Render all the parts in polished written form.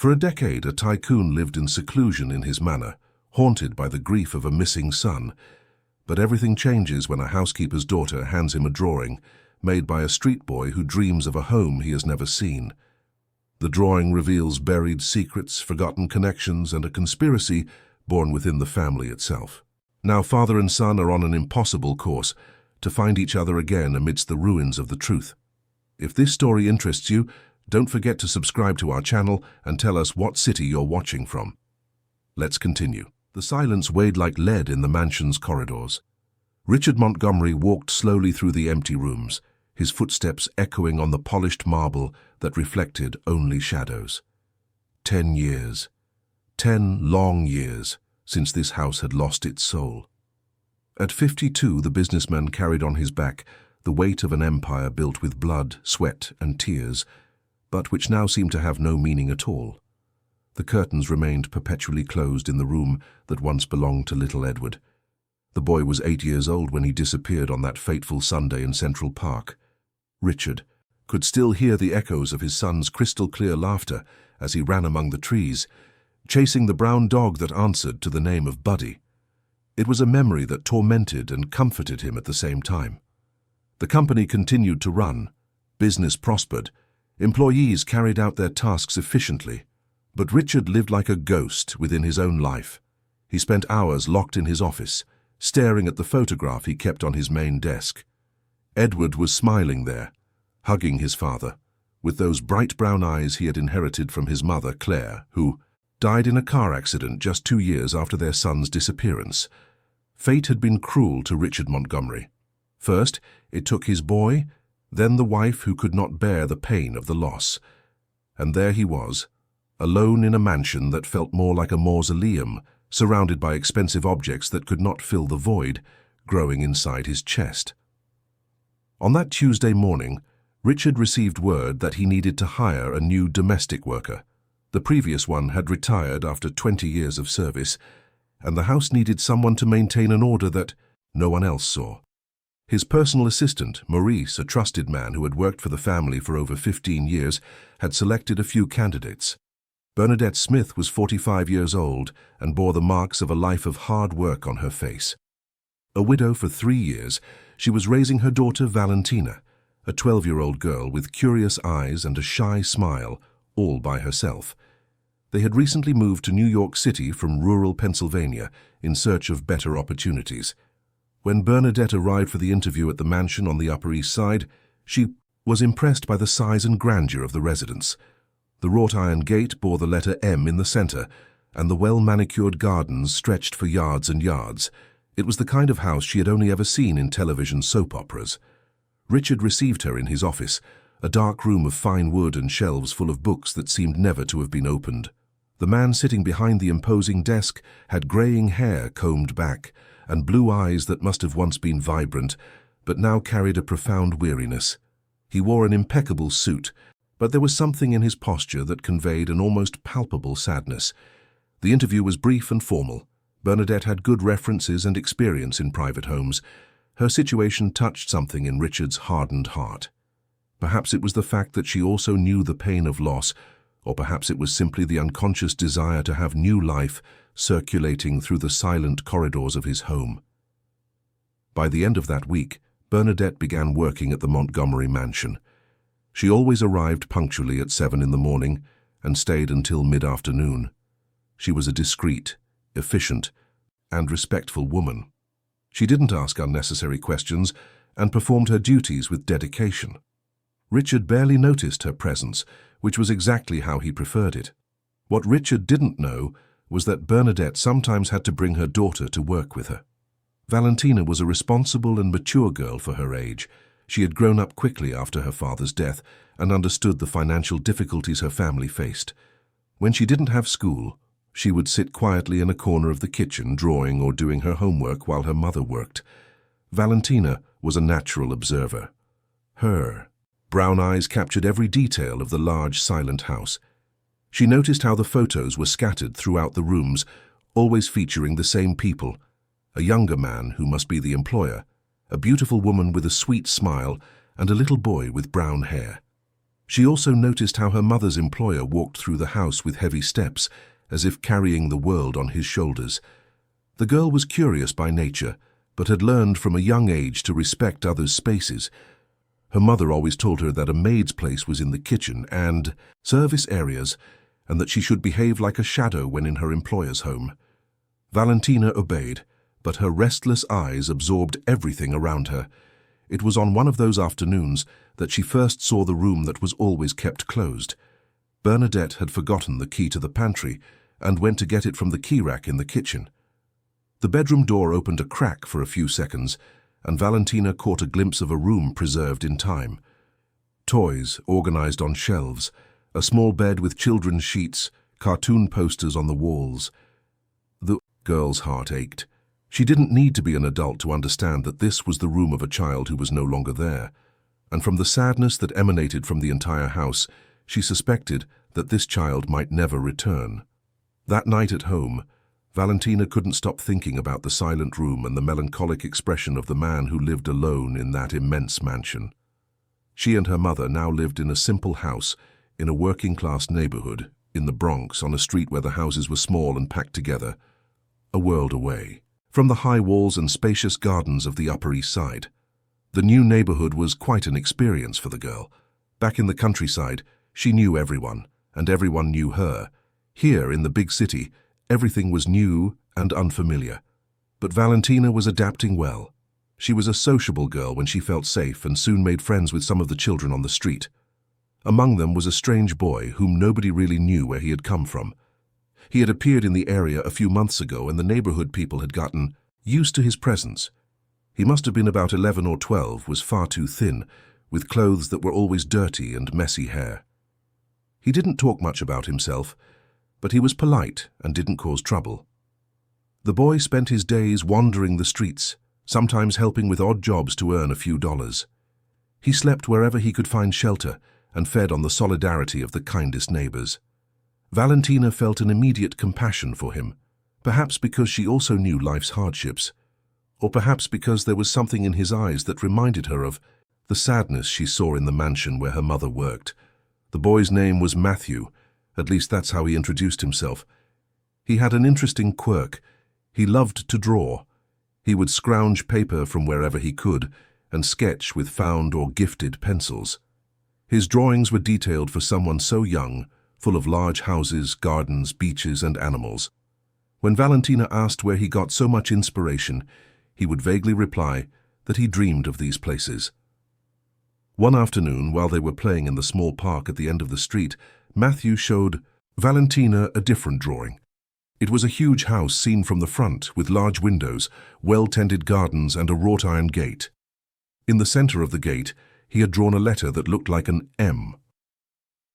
For a decade, a tycoon lived in seclusion in his manor, haunted by the grief of a missing son. But everything changes when a housekeeper's daughter hands him a drawing made by a street boy who dreams of a home he has never seen. The drawing reveals buried secrets, forgotten connections, and a conspiracy born within the family itself. Now father and son are on an impossible course to find each other again amidst the ruins of the truth. If this story interests you, don't forget to subscribe to our channel and tell us what city you're watching from. Let's continue. The silence weighed like lead in the mansion's corridors. Richard Montgomery walked slowly through the empty rooms, his footsteps echoing on the polished marble that reflected only shadows. 10 years. 10 long years since this house had lost its soul. At 52, the businessman carried on his back the weight of an empire built with blood, sweat, and tears, but which now seemed to have no meaning at all. The curtains remained perpetually closed in the room that once belonged to little Edward. The boy was 8 years old when he disappeared on that fateful Sunday in Central Park. Richard could still hear the echoes of his son's crystal-clear laughter as he ran among the trees, chasing the brown dog that answered to the name of Buddy. It was a memory that tormented and comforted him at the same time. The company continued to run. Business prospered. Employees carried out their tasks efficiently. But Richard lived like a ghost within his own life. He spent hours locked in his office, staring at the photograph he kept on his main desk. Edward was smiling there, hugging his father, with those bright brown eyes he had inherited from his mother, Claire, who died in a car accident just 2 years after their son's disappearance. Fate had been cruel to Richard Montgomery. First, it took his boy, then the wife who could not bear the pain of the loss. And there he was, alone in a mansion that felt more like a mausoleum, surrounded by expensive objects that could not fill the void growing inside his chest. On that Tuesday morning, Richard received word that he needed to hire a new domestic worker. The previous one had retired after 20 years of service, and the house needed someone to maintain an order that no one else saw. His personal assistant, Maurice, a trusted man who had worked for the family for over 15 years, had selected a few candidates. Bernadette Smith was 45 years old and bore the marks of a life of hard work on her face. A widow for 3 years, she was raising her daughter Valentina, a 12-year-old girl with curious eyes and a shy smile, all by herself. They had recently moved to New York City from rural Pennsylvania in search of better opportunities. When Bernadette arrived for the interview at the mansion on the Upper East Side, she was impressed by the size and grandeur of the residence. The wrought-iron gate bore the letter M in the center, and the well-manicured gardens stretched for yards and yards. It was the kind of house she had only ever seen in television soap operas. Richard received her in his office, a dark room of fine wood and shelves full of books that seemed never to have been opened. The man sitting behind the imposing desk had graying hair combed back and blue eyes that must have once been vibrant, but now carried a profound weariness. He wore an impeccable suit, but there was something in his posture that conveyed an almost palpable sadness. The interview was brief and formal. Bernadette had good references and experience in private homes. Her situation touched something in Richard's hardened heart. Perhaps it was the fact that she also knew the pain of loss, or perhaps it was simply the unconscious desire to have new life circulating through the silent corridors of his home. By the end of that week, Bernadette began working at the Montgomery mansion. She always arrived punctually at 7 in the morning and stayed until mid-afternoon. She was a discreet, efficient, and respectful woman. She didn't ask unnecessary questions and performed her duties with dedication. Richard barely noticed her presence, which was exactly how he preferred it. What Richard didn't know was that Bernadette sometimes had to bring her daughter to work with her. Valentina was a responsible and mature girl for her age. She had grown up quickly after her father's death and understood the financial difficulties her family faced. When she didn't have school, she would sit quietly in a corner of the kitchen drawing or doing her homework while her mother worked. Valentina was a natural observer. Her brown eyes captured every detail of the large, silent house. She noticed how the photos were scattered throughout the rooms, always featuring the same people: a younger man who must be the employer, a beautiful woman with a sweet smile, and a little boy with brown hair. She also noticed how her mother's employer walked through the house with heavy steps, as if carrying the world on his shoulders. The girl was curious by nature, but had learned from a young age to respect others' spaces. Her mother always told her that a maid's place was in the kitchen and service areas, and that she should behave like a shadow when in her employer's home. Valentina obeyed, but her restless eyes absorbed everything around her. It was on one of those afternoons that she first saw the room that was always kept closed. Bernadette had forgotten the key to the pantry and went to get it from the key rack in the kitchen. The bedroom door opened a crack for a few seconds, and Valentina caught a glimpse of a room preserved in time. Toys organized on shelves, a small bed with children's sheets, cartoon posters on the walls. The girl's heart ached. She didn't need to be an adult to understand that this was the room of a child who was no longer there, and from the sadness that emanated from the entire house, she suspected that this child might never return. That night at home, Valentina couldn't stop thinking about the silent room and the melancholic expression of the man who lived alone in that immense mansion. She and her mother now lived in a simple house in a working-class neighborhood in the Bronx, on a street where the houses were small and packed together, a world away from the high walls and spacious gardens of the Upper East Side. The new neighborhood was quite an experience for the girl. Back in the countryside, she knew everyone, and everyone knew her. Here, in the big city, everything was new and unfamiliar. But Valentina was adapting well. She was a sociable girl when she felt safe and soon made friends with some of the children on the street. Among them was a strange boy whom nobody really knew where he had come from. He had appeared in the area a few months ago, and the neighborhood people had gotten used to his presence. He must have been about 11 or 12, was far too thin, with clothes that were always dirty and messy hair. He didn't talk much about himself, but he was polite and didn't cause trouble. The boy spent his days wandering the streets, sometimes helping with odd jobs to earn a few dollars. He slept wherever he could find shelter and fed on the solidarity of the kindest neighbors. Valentina felt an immediate compassion for him, perhaps because she also knew life's hardships, or perhaps because there was something in his eyes that reminded her of the sadness she saw in the mansion where her mother worked. The boy's name was Matthew, at least that's how he introduced himself. He had an interesting quirk. He loved to draw. He would scrounge paper from wherever he could and sketch with found or gifted pencils. His drawings were detailed for someone so young, full of large houses, gardens, beaches, and animals. When Valentina asked where he got so much inspiration, he would vaguely reply that he dreamed of these places. One afternoon, while they were playing in the small park at the end of the street, Matthew showed Valentina a different drawing. It was a huge house seen from the front, with large windows, well-tended gardens, and a wrought-iron gate. In the center of the gate, he had drawn a letter that looked like an M.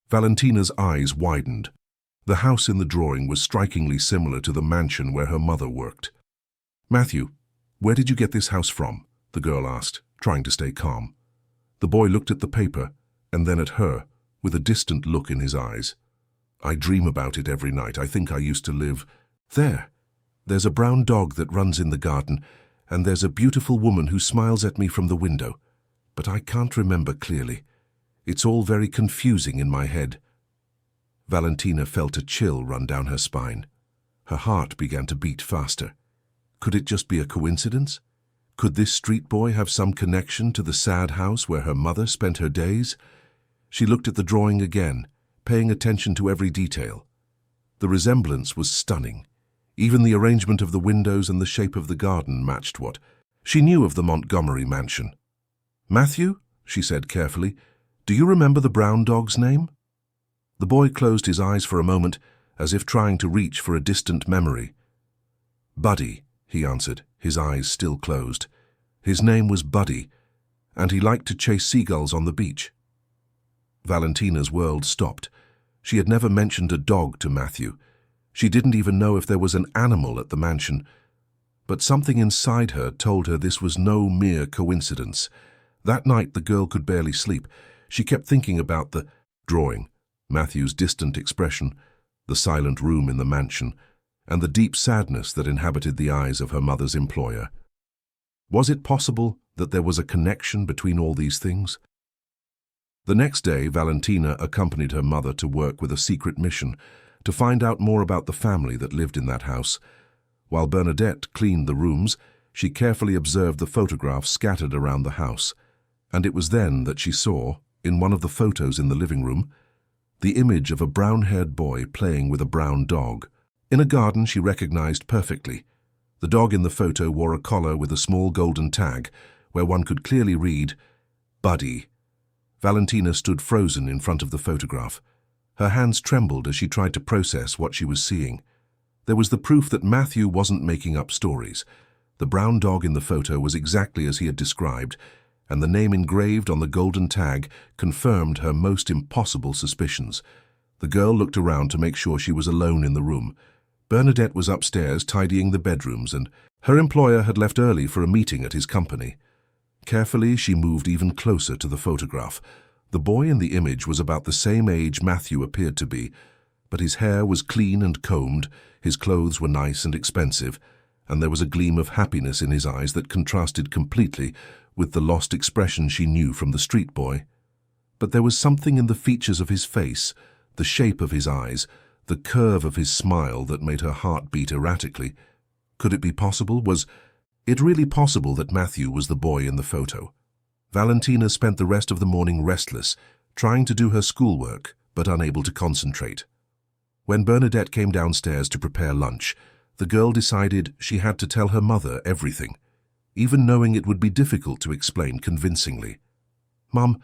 Valentina's eyes widened. The house in the drawing was strikingly similar to the mansion where her mother worked. "Matthew, where did you get this house from?" the girl asked, trying to stay calm. The boy looked at the paper and then at her, with a distant look in his eyes. "I dream about it every night. I think I used to live there. There's a brown dog that runs in the garden, and there's a beautiful woman who smiles at me from the window. But I can't remember clearly. It's all very confusing in my head." Valentina felt a chill run down her spine. Her heart began to beat faster. Could it just be a coincidence? Could this street boy have some connection to the sad house where her mother spent her days? She looked at the drawing again, paying attention to every detail. The resemblance was stunning. Even the arrangement of the windows and the shape of the garden matched what she knew of the Montgomery mansion. "Matthew," she said carefully, "do you remember the brown dog's name?" The boy closed his eyes for a moment, as if trying to reach for a distant memory. "Buddy," he answered, his eyes still closed. "His name was Buddy, and he liked to chase seagulls on the beach." Valentina's world stopped. She had never mentioned a dog to Matthew. She didn't even know if there was an animal at the mansion. But something inside her told her this was no mere coincidence. That night the girl could barely sleep. She kept thinking about the drawing, Matthew's distant expression, the silent room in the mansion, and the deep sadness that inhabited the eyes of her mother's employer. Was it possible that there was a connection between all these things? The next day, Valentina accompanied her mother to work with a secret mission to find out more about the family that lived in that house. While Bernadette cleaned the rooms, she carefully observed the photographs scattered around the house, and it was then that she saw, in one of the photos in the living room, the image of a brown-haired boy playing with a brown dog. In a garden she recognized perfectly. The dog in the photo wore a collar with a small golden tag, where one could clearly read, "Buddy." Valentina stood frozen in front of the photograph. Her hands trembled as she tried to process what she was seeing. There was the proof that Matthew wasn't making up stories. The brown dog in the photo was exactly as he had described, and the name engraved on the golden tag confirmed her most impossible suspicions. The girl looked around to make sure she was alone in the room. Bernadette was upstairs tidying the bedrooms, and her employer had left early for a meeting at his company. Carefully, she moved even closer to the photograph. The boy in the image was about the same age Matthew appeared to be, but his hair was clean and combed, his clothes were nice and expensive, and there was a gleam of happiness in his eyes that contrasted completely with the lost expression she knew from the street boy. But there was something in the features of his face, the shape of his eyes, the curve of his smile that made her heart beat erratically. Could it be possible? Was it really possible that Matthew was the boy in the photo? Valentina spent the rest of the morning restless, trying to do her schoolwork, but unable to concentrate. When Bernadette came downstairs to prepare lunch, the girl decided she had to tell her mother everything, even knowing it would be difficult to explain convincingly. "Mom,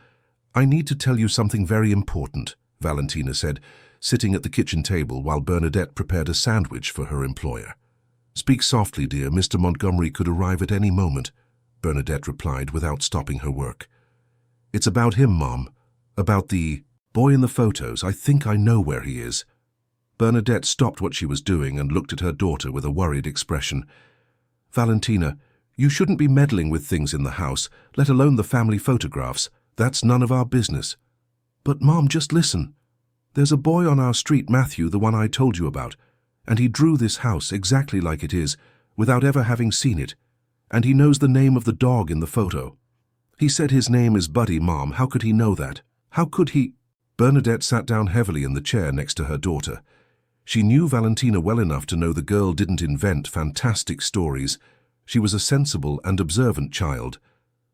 I need to tell you something very important," Valentina said, sitting at the kitchen table while Bernadette prepared a sandwich for her employer. "Speak softly, dear. Mr. Montgomery could arrive at any moment," Bernadette replied without stopping her work. "It's about him, Mom. About the boy in the photos. I think I know where he is." Bernadette stopped what she was doing and looked at her daughter with a worried expression. "Valentina, you shouldn't be meddling with things in the house, let alone the family photographs. That's none of our business." "But, Mom, just listen. There's a boy on our street, Matthew, the one I told you about, and he drew this house exactly like it is, without ever having seen it, and he knows the name of the dog in the photo. He said his name is Buddy, Mom. How could he know that? How could he—" Bernadette sat down heavily in the chair next to her daughter. She knew Valentina well enough to know the girl didn't invent fantastic stories. She was a sensible and observant child,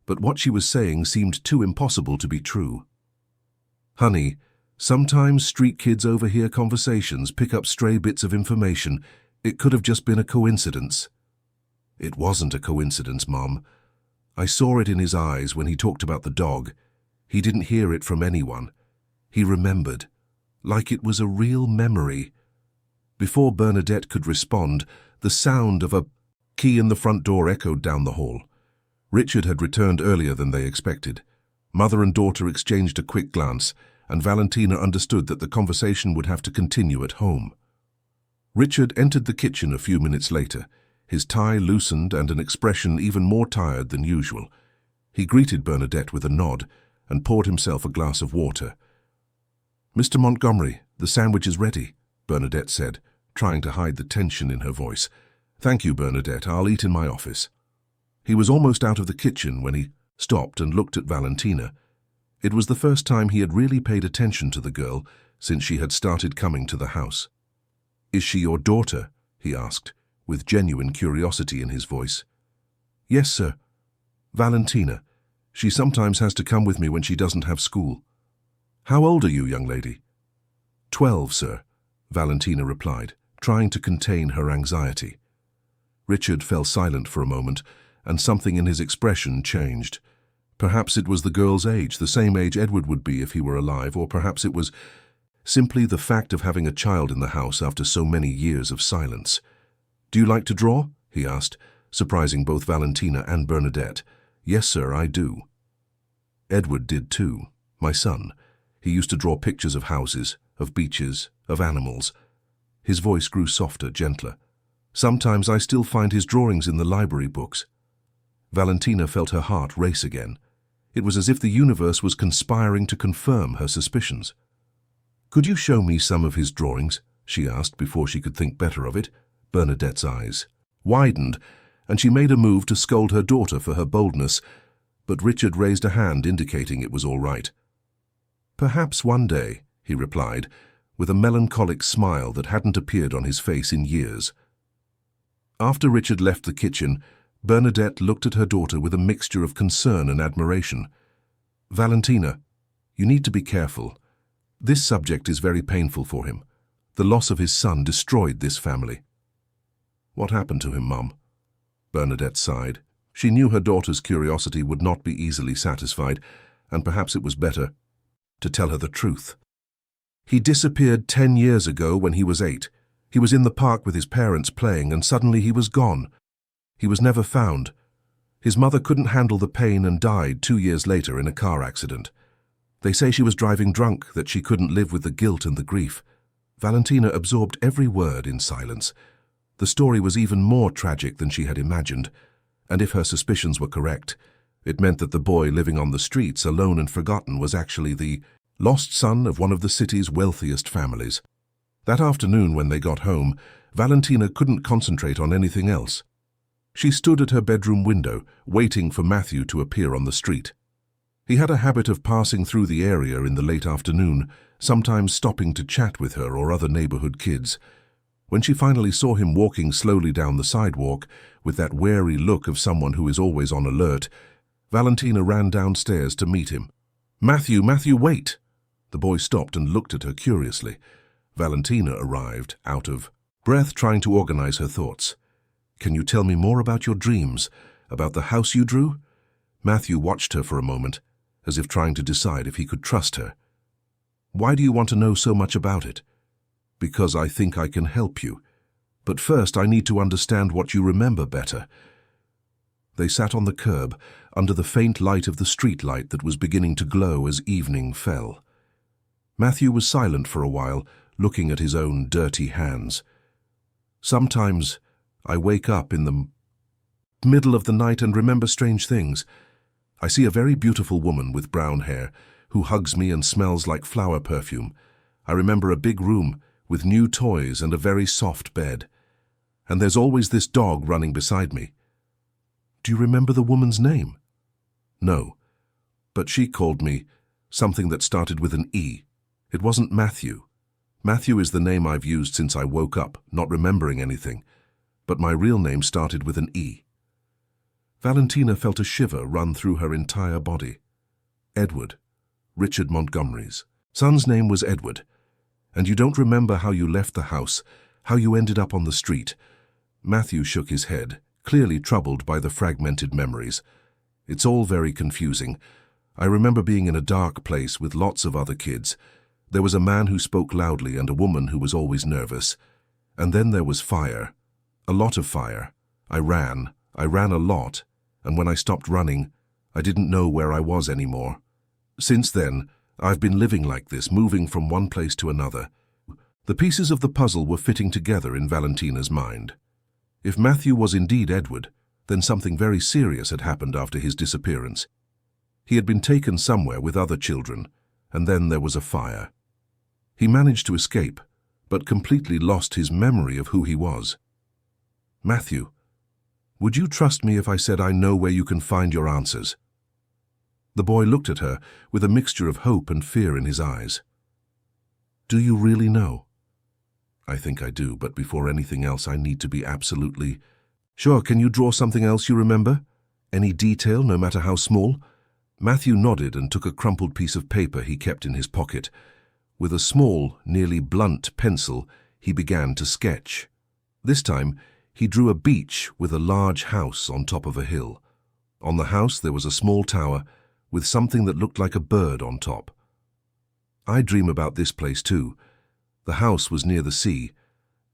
but what she was saying seemed too impossible to be true. "Honey, sometimes street kids overhear conversations, pick up stray bits of information. It could have just been a coincidence." "It wasn't a coincidence, Mom. I saw it in his eyes when he talked about the dog. He didn't hear it from anyone. He remembered, like it was a real memory." Before Bernadette could respond, the sound of a key in the front door echoed down the hall. Richard had returned earlier than they expected. Mother and daughter exchanged a quick glance, and Valentina understood that the conversation would have to continue at home. Richard entered the kitchen a few minutes later, his tie loosened and an expression even more tired than usual. He greeted Bernadette with a nod and poured himself a glass of water. "Mr. Montgomery, the sandwich is ready," Bernadette said, trying to hide the tension in her voice. "Thank you, Bernadette. I'll eat in my office." He was almost out of the kitchen when he stopped and looked at Valentina. It was the first time he had really paid attention to the girl since she had started coming to the house. "Is she your daughter?" he asked, with genuine curiosity in his voice. "Yes, sir. Valentina. She sometimes has to come with me when she doesn't have school." "How old are you, young lady?" 12, sir," Valentina replied, trying to contain her anxiety. Richard fell silent for a moment, and something in his expression changed. Perhaps it was the girl's age, the same age Edward would be if he were alive, or perhaps it was simply the fact of having a child in the house after so many years of silence. "Do you like to draw?" he asked, surprising both Valentina and Bernadette. "Yes, sir, I do." "Edward did too, my son. He used to draw pictures of houses, of beaches, of animals." His voice grew softer, gentler. "Sometimes I still find his drawings in the library books." Valentina felt her heart race again. It was as if the universe was conspiring to confirm her suspicions. "Could you show me some of his drawings?" she asked before she could think better of it. Bernadette's eyes widened, and she made a move to scold her daughter for her boldness, but Richard raised a hand indicating it was all right. "Perhaps one day," he replied, with a melancholic smile that hadn't appeared on his face in years. After Richard left the kitchen, Bernadette looked at her daughter with a mixture of concern and admiration. "Valentina, you need to be careful. This subject is very painful for him. The loss of his son destroyed this family." "What happened to him, Mum?" Bernadette sighed. She knew her daughter's curiosity would not be easily satisfied, and perhaps it was better to tell her the truth. "He disappeared 10 years ago when he was 8. He was in the park with his parents playing, and suddenly he was gone. He was never found. His mother couldn't handle the pain and died 2 years later in a car accident. They say she was driving drunk, that she couldn't live with the guilt and the grief." Valentina absorbed every word in silence. The story was even more tragic than she had imagined, and if her suspicions were correct, it meant that the boy living on the streets, alone and forgotten, was actually the lost son of one of the city's wealthiest families. That afternoon when they got home, Valentina couldn't concentrate on anything else. She stood at her bedroom window, waiting for Matthew to appear on the street. He had a habit of passing through the area in the late afternoon, sometimes stopping to chat with her or other neighborhood kids. When she finally saw him walking slowly down the sidewalk, with that wary look of someone who is always on alert, Valentina ran downstairs to meet him. "Matthew, Matthew, wait!" The boy stopped and looked at her curiously. Valentina arrived, out of breath, trying to organize her thoughts. "Can you tell me more about your dreams, about the house you drew?" Matthew watched her for a moment, as if trying to decide if he could trust her. "Why do you want to know so much about it?" "Because I think I can help you. But first I need to understand what you remember better." They sat on the curb, under the faint light of the street light that was beginning to glow as evening fell. Matthew was silent for a while, looking at his own dirty hands. "Sometimes I wake up in the middle of the night and remember strange things. I see a very beautiful woman with brown hair who hugs me and smells like flower perfume. I remember a big room with new toys and a very soft bed. And there's always this dog running beside me." "Do you remember the woman's name?" "No, but she called me something that started with an E. It wasn't Matthew. Matthew is the name I've used since I woke up, not remembering anything. But my real name started with an E." Valentina felt a shiver run through her entire body. "Edward, Richard Montgomery's son's name was Edward. And you don't remember how you left the house, how you ended up on the street?" Matthew shook his head, clearly troubled by the fragmented memories. "It's all very confusing. I remember being in a dark place with lots of other kids. There was a man who spoke loudly and a woman who was always nervous. And then there was fire. A lot of fire. I ran a lot, and when I stopped running, I didn't know where I was anymore. Since then, I've been living like this, moving from one place to another." The pieces of the puzzle were fitting together in Valentina's mind. If Matthew was indeed Edward, then something very serious had happened after his disappearance. He had been taken somewhere with other children, and then there was a fire. He managed to escape, but completely lost his memory of who he was. "Matthew, would you trust me if I said I know where you can find your answers?" The boy looked at her with a mixture of hope and fear in his eyes. "Do you really know?" "I think I do, but before anything else I need to be absolutely sure. Can you draw something else you remember? Any detail, no matter how small?" Matthew nodded and took a crumpled piece of paper he kept in his pocket. With a small, nearly blunt pencil, he began to sketch. This time, he drew a beach with a large house on top of a hill. On the house there was a small tower with something that looked like a bird on top. "I dream about this place too. The house was near the sea,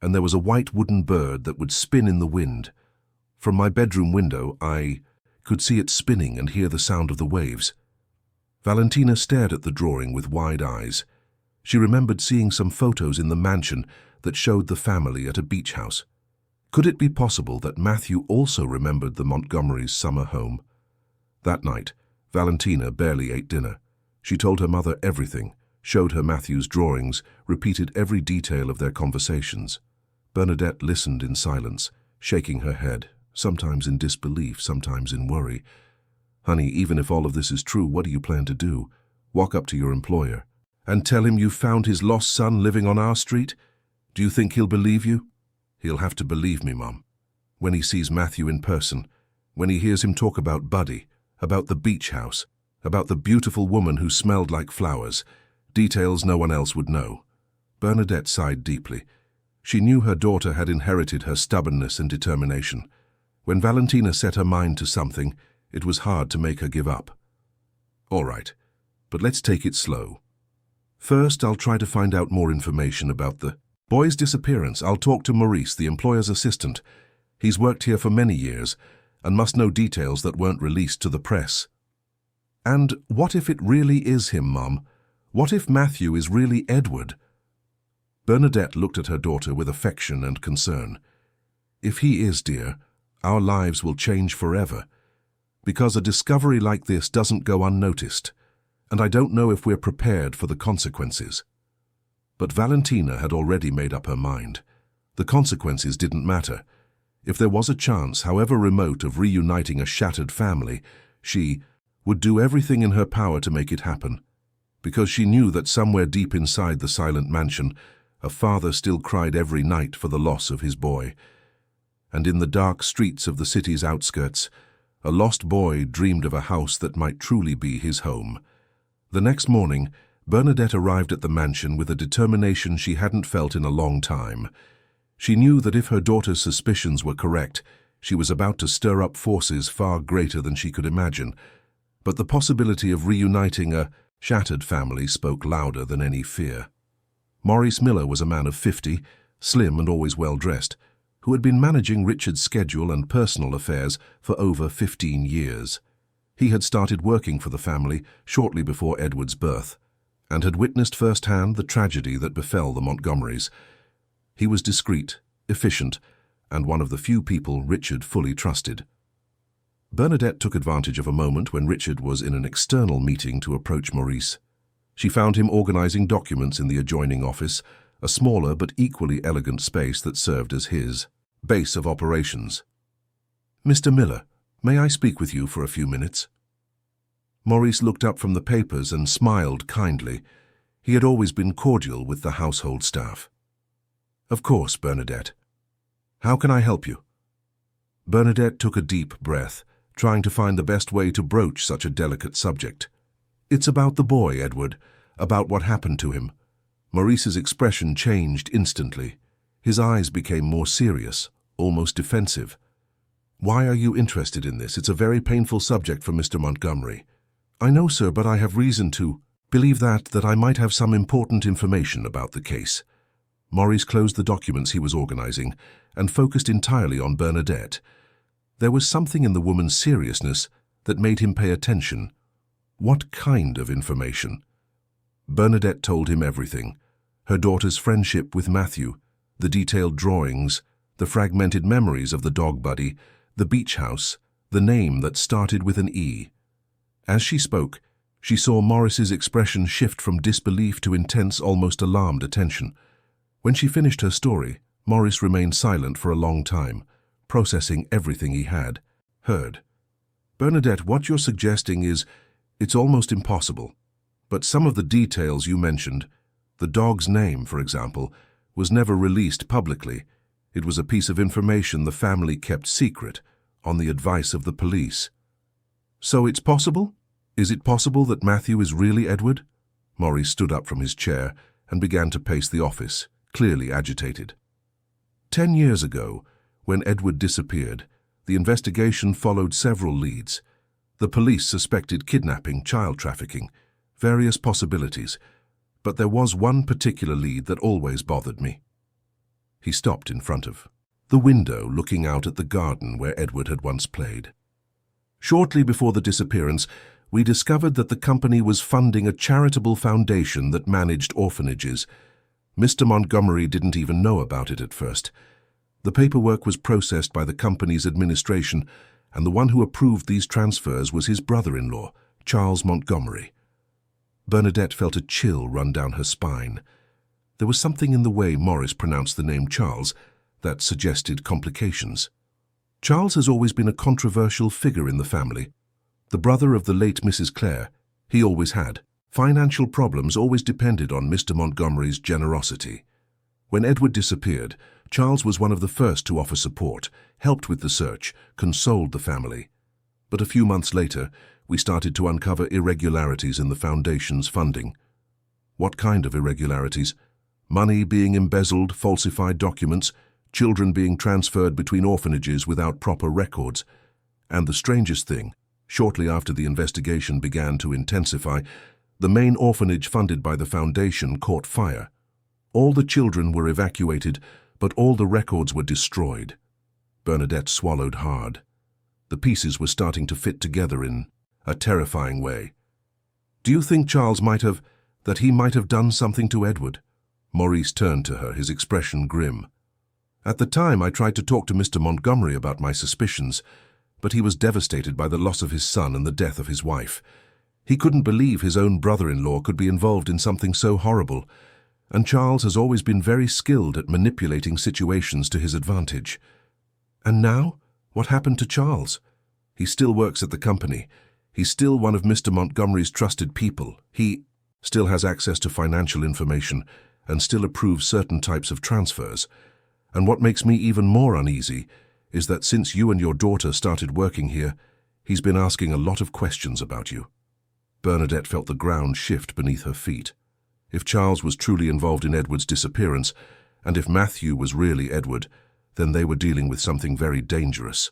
and there was a white wooden bird that would spin in the wind. From my bedroom window, I could see it spinning and hear the sound of the waves." Valentina stared at the drawing with wide eyes. She remembered seeing some photos in the mansion that showed the family at a beach house. Could it be possible that Matthew also remembered the Montgomerys' summer home? That night, Valentina barely ate dinner. She told her mother everything, showed her Matthew's drawings, repeated every detail of their conversations. Bernadette listened in silence, shaking her head, sometimes in disbelief, sometimes in worry. "Honey, even if all of this is true, what do you plan to do? Walk up to your employer. and tell him you found his lost son living on our street? Do you think he'll believe you? He'll have to believe me, Mum. When he sees Matthew in person, when he hears him talk about Buddy, about the beach house, about the beautiful woman who smelled like flowers, details no one else would know. Bernadette sighed deeply. She knew her daughter had inherited her stubbornness and determination. When Valentina set her mind to something, it was hard to make her give up. All right, but let's take it slow. First, I'll try to find out more information about the boy's disappearance. I'll talk to Maurice, the employer's assistant. He's worked here for many years and must know details that weren't released to the press. And what if it really is him, Mum? What if Matthew is really Edward? Bernadette looked at her daughter with affection and concern. If he is, dear, our lives will change forever. Because a discovery like this doesn't go unnoticed, and I don't know if we're prepared for the consequences. But Valentina had already made up her mind. The consequences didn't matter. If there was a chance, however remote, of reuniting a shattered family, she would do everything in her power to make it happen. Because she knew that somewhere deep inside the silent mansion, a father still cried every night for the loss of his boy. And in the dark streets of the city's outskirts, a lost boy dreamed of a house that might truly be his home. The next morning, Bernadette arrived at the mansion with a determination she hadn't felt in a long time. She knew that if her daughter's suspicions were correct, she was about to stir up forces far greater than she could imagine. But the possibility of reuniting a shattered family spoke louder than any fear. Maurice Miller was a man of 50, slim and always well-dressed, who had been managing Richard's schedule and personal affairs for over 15 years. He had started working for the family shortly before Edward's birth, and had witnessed firsthand the tragedy that befell the Montgomerys. He was discreet, efficient, and one of the few people Richard fully trusted. Bernadette took advantage of a moment when Richard was in an external meeting to approach Maurice. She found him organizing documents in the adjoining office, a smaller but equally elegant space that served as his base of operations. "Mr. Miller, may I speak with you for a few minutes?" Maurice looked up from the papers and smiled kindly. He had always been cordial with the household staff. "Of course, Bernadette. How can I help you?" Bernadette took a deep breath, trying to find the best way to broach such a delicate subject. "It's about the boy, Edward, about what happened to him." Maurice's expression changed instantly. His eyes became more serious, almost defensive. "Why are you interested in this? It's a very painful subject for Mr. Montgomery." "I know, sir, but I have reason to believe that I might have some important information about the case." Maurice closed the documents he was organizing and focused entirely on Bernadette. There was something in the woman's seriousness that made him pay attention. What kind of information? Bernadette told him everything. Her daughter's friendship with Matthew, the detailed drawings, the fragmented memories of the dog Buddy, the beach house, the name that started with an E. As she spoke, she saw Maurice's expression shift from disbelief to intense, almost alarmed attention. When she finished her story, Maurice remained silent for a long time, processing everything he had heard. "Bernadette, what you're suggesting it's almost impossible. But some of the details you mentioned, the dog's name, for example, was never released publicly. It was a piece of information the family kept secret, on the advice of the police." "So it's possible? Is it possible that Matthew is really Edward?" Maurice stood up from his chair and began to pace the office, clearly agitated. 10 years ago, when Edward disappeared, the investigation followed several leads. The police suspected kidnapping, child trafficking, various possibilities, but there was one particular lead that always bothered me. He stopped in front of the window, looking out at the garden where Edward had once played. "Shortly before the disappearance, we discovered that the company was funding a charitable foundation that managed orphanages. Mr. Montgomery didn't even know about it at first. The paperwork was processed by the company's administration, and the one who approved these transfers was his brother-in-law, Charles Montgomery." Bernadette felt a chill run down her spine. There was something in the way Maurice pronounced the name Charles that suggested complications. Charles has always been a controversial figure in the family. The brother of the late Mrs. Clare, he always had. Financial problems always depended on Mr. Montgomery's generosity. When Edward disappeared, Charles was one of the first to offer support, helped with the search, consoled the family. But a few months later, we started to uncover irregularities in the foundation's funding. What kind of irregularities? Money being embezzled, falsified documents, children being transferred between orphanages without proper records. And the strangest thing, shortly after the investigation began to intensify, the main orphanage funded by the foundation caught fire. All the children were evacuated, but all the records were destroyed. Bernadette swallowed hard. The pieces were starting to fit together in a terrifying way. "Do you think Charles might have done something to Edward?" Maurice turned to her, his expression grim. "At the time, I tried to talk to Mr. Montgomery about my suspicions, but he was devastated by the loss of his son and the death of his wife. He couldn't believe his own brother-in-law could be involved in something so horrible, and Charles has always been very skilled at manipulating situations to his advantage." "And now? What happened to Charles?" "He still works at the company. He's still one of Mr. Montgomery's trusted people. He still has access to financial information and still approves certain types of transfers. And what makes me even more uneasy is that since you and your daughter started working here, he's been asking a lot of questions about you." Bernadette felt the ground shift beneath her feet. If Charles was truly involved in Edward's disappearance, and if Matthew was really Edward, then they were dealing with something very dangerous.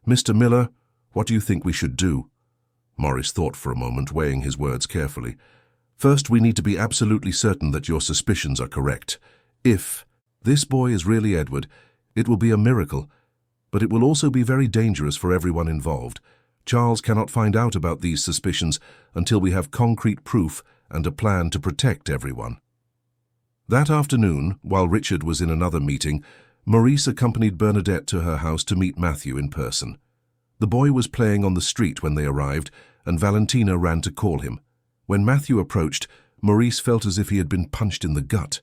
"Mr. Miller, what do you think we should do?" Maurice thought for a moment, weighing his words carefully. "First, we need to be absolutely certain that your suspicions are correct. If this boy is really Edward, it will be a miracle, but it will also be very dangerous for everyone involved. Charles cannot find out about these suspicions until we have concrete proof and a plan to protect everyone." That afternoon, while Richard was in another meeting, Maurice accompanied Bernadette to her house to meet Matthew in person. The boy was playing on the street when they arrived, and Valentina ran to call him. When Matthew approached, Maurice felt as if he had been punched in the gut.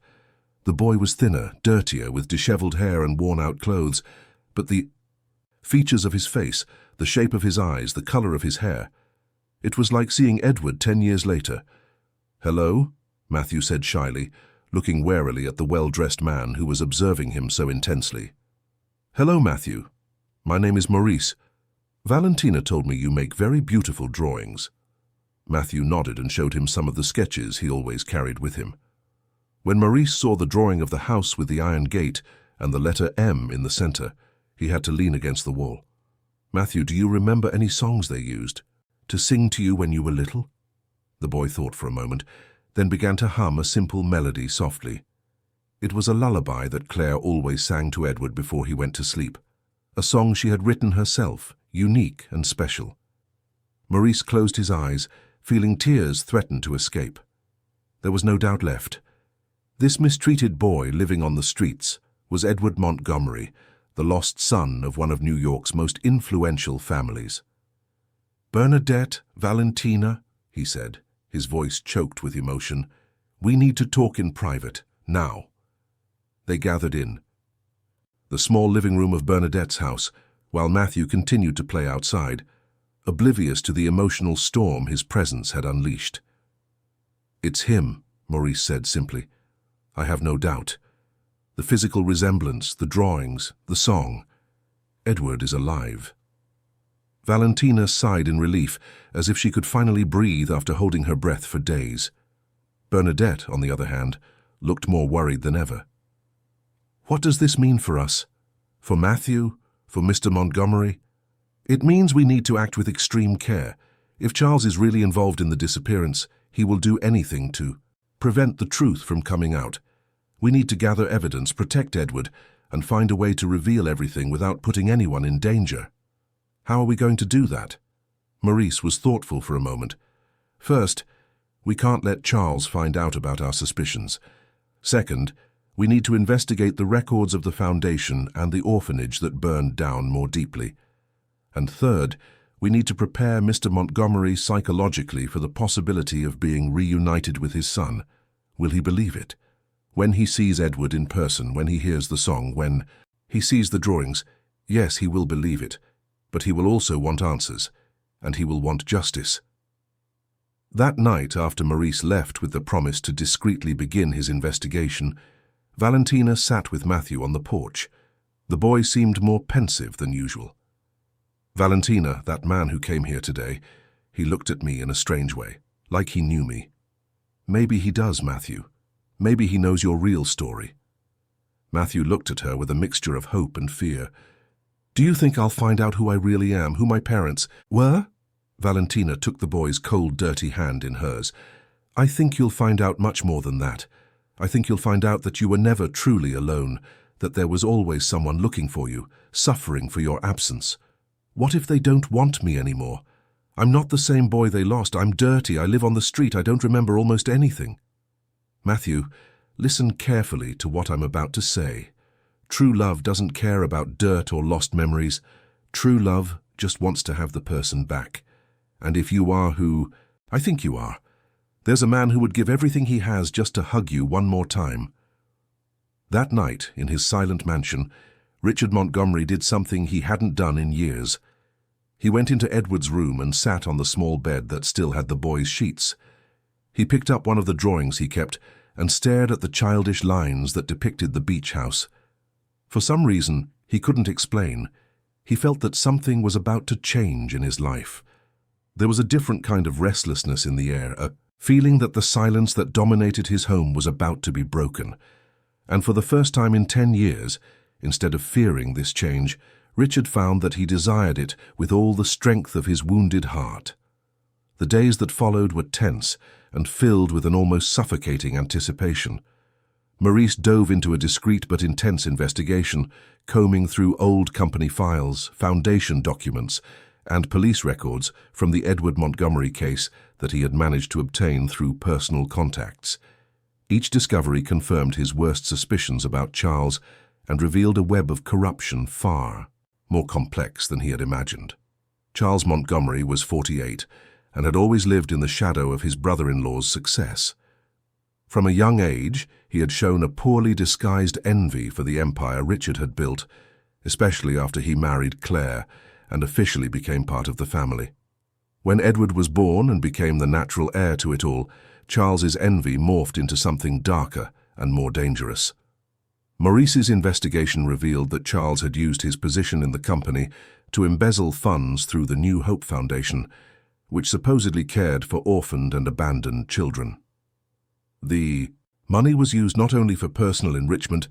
The boy was thinner, dirtier, with disheveled hair and worn-out clothes, but the features of his face, the shape of his eyes, the color of his hair. It was like seeing Edward 10 years later. "Hello?" Matthew said shyly, looking warily at the well-dressed man who was observing him so intensely. "Hello, Matthew. My name is Maurice. Valentina told me you make very beautiful drawings." Matthew nodded and showed him some of the sketches he always carried with him. When Maurice saw the drawing of the house with the iron gate and the letter M in the center, he had to lean against the wall. "Matthew, do you remember any songs they used to sing to you when you were little?" The boy thought for a moment, then began to hum a simple melody softly. It was a lullaby that Claire always sang to Edward before he went to sleep, a song she had written herself, unique and special. Maurice closed his eyes, feeling tears threaten to escape. There was no doubt left. This mistreated boy living on the streets was Edward Montgomery, the lost son of one of New York's most influential families. "Bernadette, Valentina," he said, his voice choked with emotion, "we need to talk in private, now." They gathered in the small living room of Bernadette's house, while Matthew continued to play outside, oblivious to the emotional storm his presence had unleashed. "It's him," Maurice said simply. "I have no doubt. The physical resemblance, the drawings, the song. Edward is alive." Valentina sighed in relief, as if she could finally breathe after holding her breath for days. Bernadette, on the other hand, looked more worried than ever. "What does this mean for us? For Matthew? For Mr. Montgomery?" "It means we need to act with extreme care. If Charles is really involved in the disappearance, he will do anything to prevent the truth from coming out. We need to gather evidence, protect Edward, and find a way to reveal everything without putting anyone in danger." "How are we going to do that?" Maurice was thoughtful for a moment. "First, we can't let Charles find out about our suspicions. Second, we need to investigate the records of the foundation and the orphanage that burned down more deeply. And third, we need to prepare Mr. Montgomery psychologically for the possibility of being reunited with his son. Will he believe it? When he sees Edward in person, when he hears the song, when he sees the drawings, yes, he will believe it, but he will also want answers, and he will want justice." That night, after Maurice left with the promise to discreetly begin his investigation, Valentina sat with Matthew on the porch. The boy seemed more pensive than usual. "Valentina, that man who came here today," he looked at me in a strange way, like he knew me. "Maybe he does, Matthew. Maybe he knows your real story." Matthew looked at her with a mixture of hope and fear. "Do you think I'll find out who I really am, who my parents were?" Valentina took the boy's cold, dirty hand in hers. "I think you'll find out much more than that. I think you'll find out that you were never truly alone, that there was always someone looking for you, suffering for your absence. What if they don't want me anymore? I'm not the same boy they lost. I'm dirty. I live on the street. I don't remember almost anything." "Matthew, listen carefully to what I'm about to say. True love doesn't care about dirt or lost memories. True love just wants to have the person back. And if you are who I think you are, there's a man who would give everything he has just to hug you one more time." That night, in his silent mansion, Richard Montgomery did something he hadn't done in years. He went into Edward's room and sat on the small bed that still had the boy's sheets. He picked up one of the drawings he kept and stared at the childish lines that depicted the beach house. For some reason he couldn't explain, he felt that something was about to change in his life. There was a different kind of restlessness in the air, a feeling that the silence that dominated his home was about to be broken. And for the first time in 10 years, instead of fearing this change, Richard found that he desired it with all the strength of his wounded heart. The days that followed were tense and filled with an almost suffocating anticipation. Maurice dove into a discreet but intense investigation, combing through old company files, foundation documents, and police records from the Edward Montgomery case that he had managed to obtain through personal contacts. Each discovery confirmed his worst suspicions about Charles and revealed a web of corruption far more complex than he had imagined. Charles Montgomery was 48 and had always lived in the shadow of his brother-in-law's success. From a young age, he had shown a poorly disguised envy for the empire Richard had built, especially after he married Claire and officially became part of the family. When Edward was born and became the natural heir to it all, Charles's envy morphed into something darker and more dangerous. Maurice's investigation revealed that Charles had used his position in the company to embezzle funds through the New Hope Foundation, which supposedly cared for orphaned and abandoned children. The money was used not only for personal enrichment,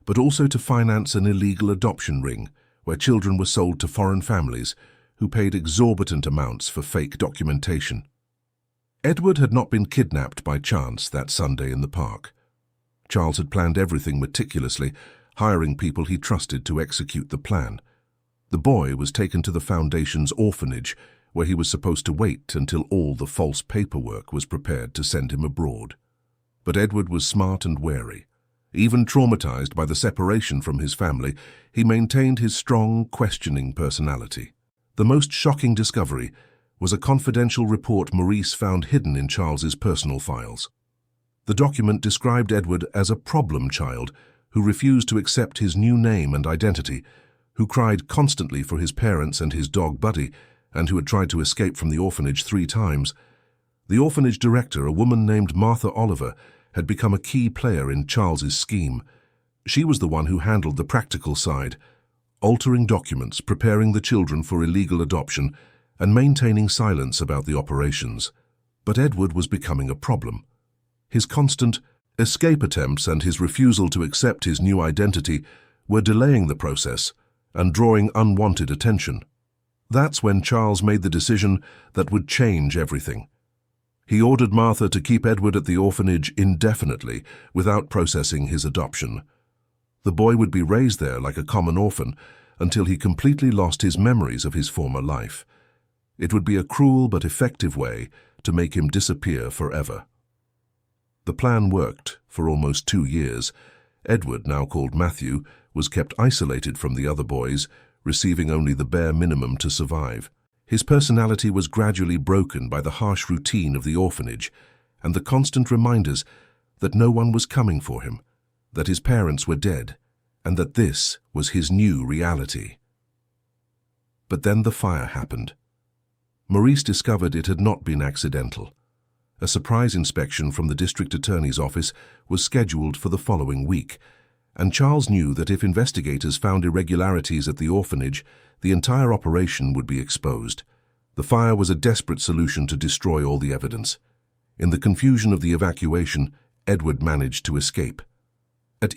but also to finance an illegal adoption ring, where children were sold to foreign families who paid exorbitant amounts for fake documentation. Edward had not been kidnapped by chance that Sunday in the park. Charles had planned everything meticulously, hiring people he trusted to execute the plan. The boy was taken to the Foundation's orphanage, where he was supposed to wait until all the false paperwork was prepared to send him abroad. But Edward was smart and wary. Even traumatized by the separation from his family, he maintained his strong, questioning personality. The most shocking discovery was a confidential report Maurice found hidden in Charles's personal files. The document described Edward as a problem child who refused to accept his new name and identity, who cried constantly for his parents and his dog Buddy, and who had tried to escape from the orphanage 3 times. The orphanage director, a woman named Martha Oliver, had become a key player in Charles's scheme. She was the one who handled the practical side, altering documents, preparing the children for illegal adoption, and maintaining silence about the operations. But Edward was becoming a problem. His constant escape attempts and his refusal to accept his new identity were delaying the process and drawing unwanted attention. That's when Charles made the decision that would change everything. He ordered Martha to keep Edward at the orphanage indefinitely without processing his adoption. The boy would be raised there like a common orphan until he completely lost his memories of his former life. It would be a cruel but effective way to make him disappear forever. The plan worked for almost 2 years. Edward, now called Matthew, was kept isolated from the other boys, receiving only the bare minimum to survive. His personality was gradually broken by the harsh routine of the orphanage and the constant reminders that no one was coming for him, that his parents were dead, and that this was his new reality. But then the fire happened. Maurice discovered it had not been accidental. A surprise inspection from the district attorney's office was scheduled for the following week, and Charles knew that if investigators found irregularities at the orphanage, the entire operation would be exposed. The fire was a desperate solution to destroy all the evidence. In the confusion of the evacuation, Edward managed to escape. At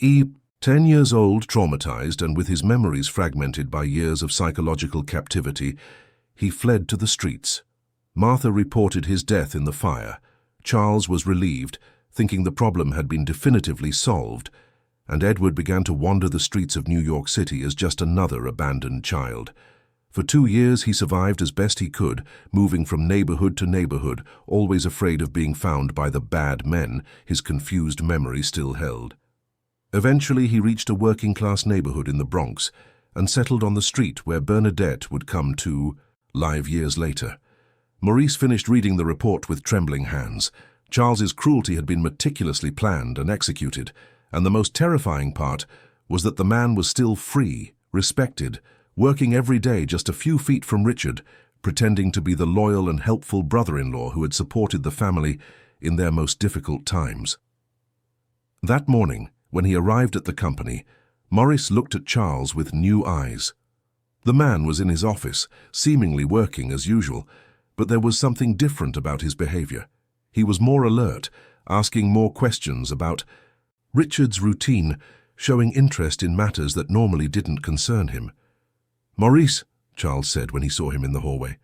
10 years old, traumatized and with his memories fragmented by years of psychological captivity, he fled to the streets. Martha reported his death in the fire. Charles was relieved, thinking the problem had been definitively solved, and Edward began to wander the streets of New York City as just another abandoned child. For 2 years he survived as best he could, moving from neighborhood to neighborhood, always afraid of being found by the bad men his confused memory still held. Eventually he reached a working-class neighborhood in the Bronx and settled on the street where Bernadette would come to live years later. Maurice finished reading the report with trembling hands. Charles's cruelty had been meticulously planned and executed, and the most terrifying part was that the man was still free, respected, working every day just a few feet from Richard, pretending to be the loyal and helpful brother-in-law who had supported the family in their most difficult times. That morning, when he arrived at the company, Maurice looked at Charles with new eyes. The man was in his office, seemingly working as usual, but there was something different about his behavior. He was more alert, asking more questions about Richard's routine, showing interest in matters that normally didn't concern him. "Maurice," Charles said when he saw him in the hallway,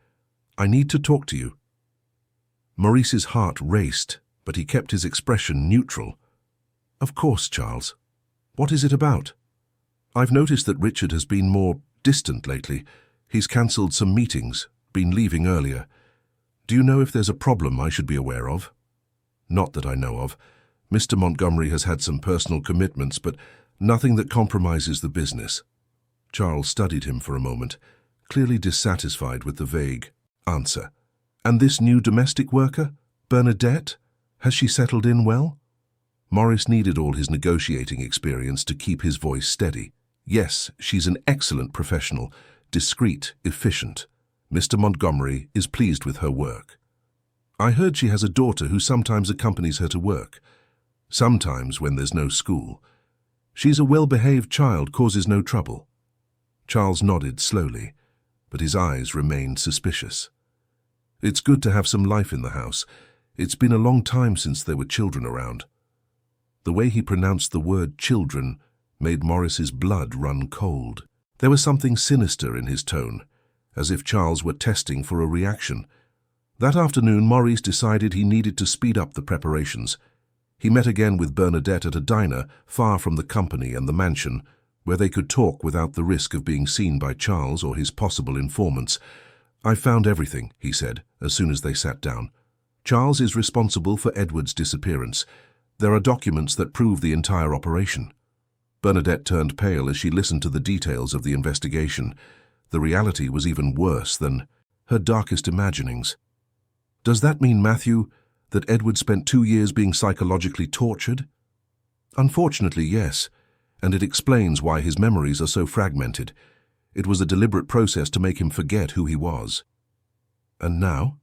"I need to talk to you." Maurice's heart raced, but he kept his expression neutral. "Of course, Charles. What is it about?" "I've noticed that Richard has been more distant lately. He's cancelled some meetings, been leaving earlier. Do you know if there's a problem I should be aware of?" "Not that I know of. Mr. Montgomery has had some personal commitments, but nothing that compromises the business." Charles studied him for a moment, clearly dissatisfied with the vague answer. "And this new domestic worker, Bernadette, has she settled in well?" Maurice needed all his negotiating experience to keep his voice steady. "Yes, she's an excellent professional, discreet, efficient. Mr. Montgomery is pleased with her work. I heard she has a daughter who sometimes accompanies her to work. Sometimes when there's no school. She's a well-behaved child, causes no trouble." Charles nodded slowly, but his eyes remained suspicious. "It's good to have some life in the house. It's been a long time since there were children around." The way he pronounced the word children made Maurice's blood run cold. There was something sinister in his tone, as if Charles were testing for a reaction. That afternoon, Maurice decided he needed to speed up the preparations. He met again with Bernadette at a diner far from the company and the mansion, where they could talk without the risk of being seen by Charles or his possible informants. "I found everything," he said, as soon as they sat down. "Charles is responsible for Edward's disappearance. There are documents that prove the entire operation." Bernadette turned pale as she listened to the details of the investigation. The reality was even worse than her darkest imaginings. "Does that mean, Matthew, that Edward spent 2 years being psychologically tortured?" "Unfortunately, yes, and it explains why his memories are so fragmented. It was a deliberate process to make him forget who he was." "And now?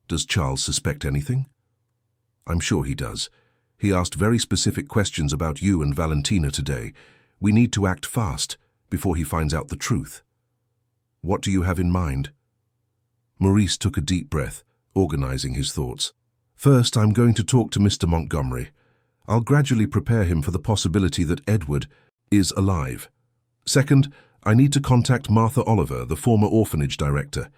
Does Charles suspect anything?" "I'm sure he does. He asked very specific questions about you and Valentina today. We need to act fast before he finds out the truth." "What do you have in mind?" Maurice took a deep breath, organizing his thoughts. "First, I'm going to talk to Mr. Montgomery. I'll gradually prepare him for the possibility that Edward is alive. Second, I need to contact Martha Oliver, the former orphanage director.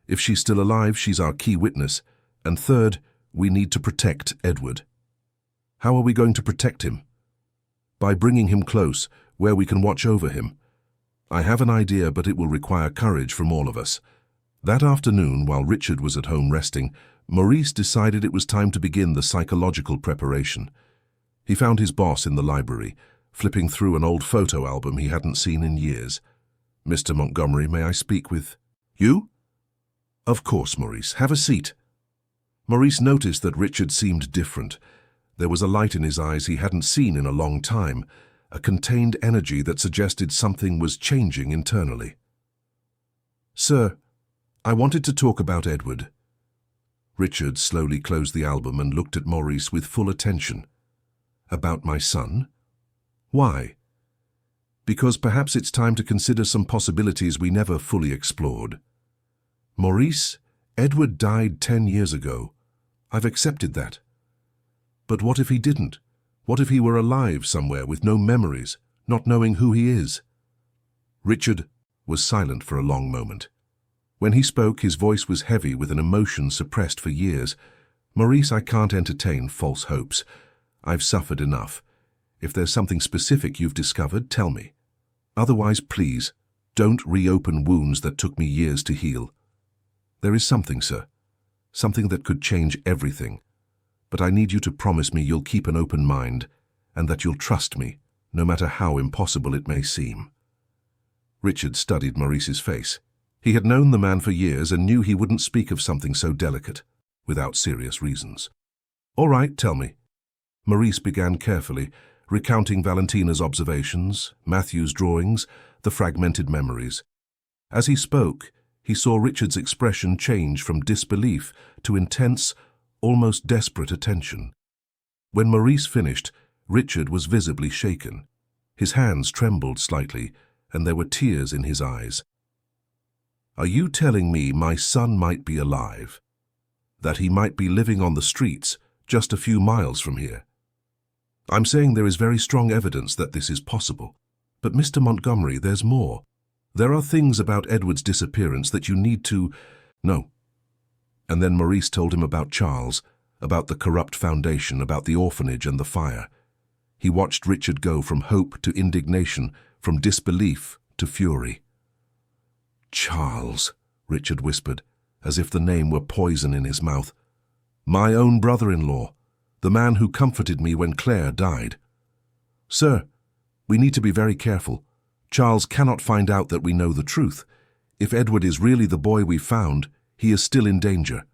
If she's still alive, she's our key witness. And third, we need to protect Edward." "How are we going to protect him?" "By bringing him close, where we can watch over him. I have an idea, but it will require courage from all of us." That afternoon, while Richard was at home resting, Maurice decided it was time to begin the psychological preparation. He found his boss in the library, flipping through an old photo album he hadn't seen in years. "Mr. Montgomery, may I speak with you?" "Of course, Maurice. Have a seat." Maurice noticed that Richard seemed different. There was a light in his eyes he hadn't seen in a long time, a contained energy that suggested something was changing internally. "Sir, I wanted to talk about Edward." Richard slowly closed the album and looked at Maurice with full attention. About my son? Why? Because perhaps it's time to consider some possibilities we never fully explored. Maurice, Edward died 10 years ago. I've accepted that. But what if he didn't? What if he were alive somewhere with no memories, not knowing who he is? Richard was silent for a long moment. When he spoke, his voice was heavy with an emotion suppressed for years. Maurice, I can't entertain false hopes. I've suffered enough. If there's something specific you've discovered, tell me. Otherwise, please, don't reopen wounds that took me years to heal. There is something, sir. Something that could change everything. But I need you to promise me you'll keep an open mind and that you'll trust me, no matter how impossible it may seem. Richard studied Maurice's face. He had known the man for years and knew he wouldn't speak of something so delicate, without serious reasons. All right, tell me. Maurice began carefully, recounting Valentina's observations, Matthew's drawings, the fragmented memories. As he spoke, he saw Richard's expression change from disbelief to intense, almost desperate attention. When Maurice finished, Richard was visibly shaken. His hands trembled slightly, and there were tears in his eyes. Are you telling me my son might be alive? That he might be living on the streets, just a few miles from here? I'm saying there is very strong evidence that this is possible. But Mr. Montgomery, there's more. There are things about Edward's disappearance that you need to... No. And then Maurice told him about Charles, about the corrupt foundation, about the orphanage and the fire. He watched Richard go from hope to indignation, from disbelief to fury. Charles, Richard whispered, as if the name were poison in his mouth. My own brother-in-law, the man who comforted me when Claire died. Sir, we need to be very careful. Charles cannot find out that we know the truth. If Edward is really the boy we found, he is still in danger.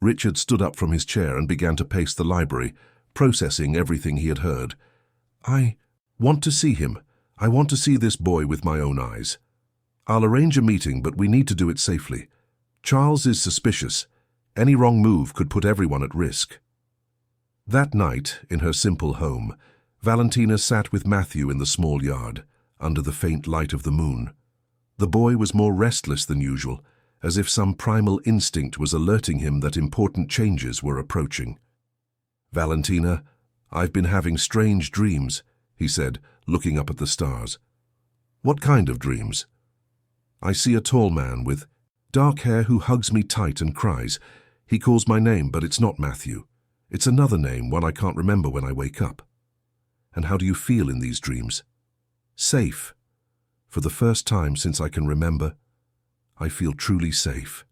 Richard stood up from his chair and began to pace the library, processing everything he had heard. I want to see him. I want to see this boy with my own eyes. I'll arrange a meeting, but we need to do it safely. Charles is suspicious. Any wrong move could put everyone at risk. That night, in her simple home, Valentina sat with Matthew in the small yard, under the faint light of the moon. The boy was more restless than usual, as if some primal instinct was alerting him that important changes were approaching. Valentina, I've been having strange dreams, he said, looking up at the stars. What kind of dreams? I see a tall man with dark hair who hugs me tight and cries. He calls my name, but it's not Matthew. It's another name, one I can't remember when I wake up. And how do you feel in these dreams? Safe. For the first time since I can remember, I feel truly safe.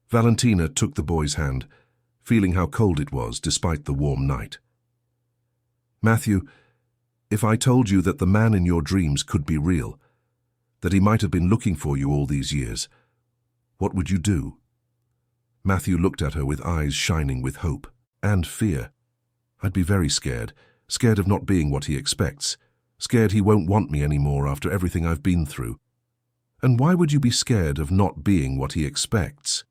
Valentina took the boy's hand, feeling how cold it was despite the warm night. Matthew, if I told you that the man in your dreams could be real, that he might have been looking for you all these years, what would you do? Matthew looked at her with eyes shining with hope and fear. I'd be very scared, scared of not being what he expects, scared he won't want me anymore after everything I've been through. And why would you be scared of not being what he expects?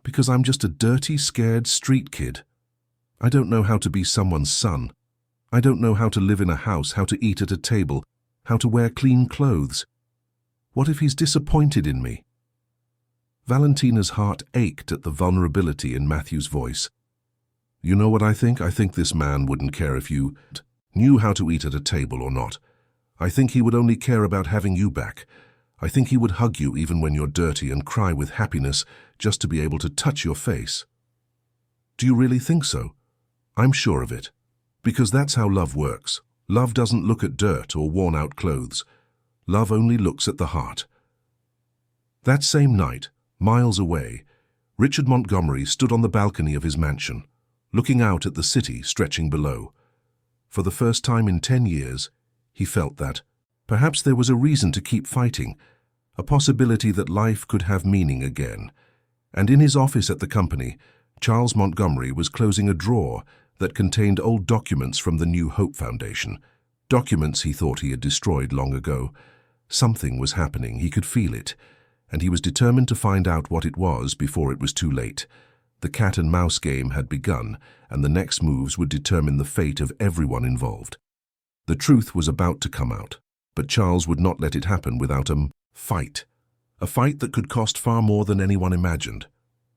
Because I'm just a dirty, scared street kid. I don't know how to be someone's son. I don't know how to live in a house, how to eat at a table, how to wear clean clothes. What if he's disappointed in me? Valentina's heart ached at the vulnerability in Matthew's voice. You know what I think? I think this man wouldn't care if you knew how to eat at a table or not. I think he would only care about having you back. I think he would hug you even when you're dirty and cry with happiness just to be able to touch your face. Do you really think so? I'm sure of it. Because that's how love works. Love doesn't look at dirt or worn-out clothes. Love only looks at the heart. That same night, miles away, Richard Montgomery stood on the balcony of his mansion, looking out at the city stretching below. For the first time in 10 years, he felt that perhaps there was a reason to keep fighting, a possibility that life could have meaning again. And in his office at the company, Charles Montgomery was closing a drawer that contained old documents from the New Hope Foundation, documents he thought he had destroyed long ago. Something was happening, he could feel it, and he was determined to find out what it was before it was too late. The cat-and-mouse game had begun, and the next moves would determine the fate of everyone involved. The truth was about to come out, but Charles would not let it happen without a fight. A fight that could cost far more than anyone imagined.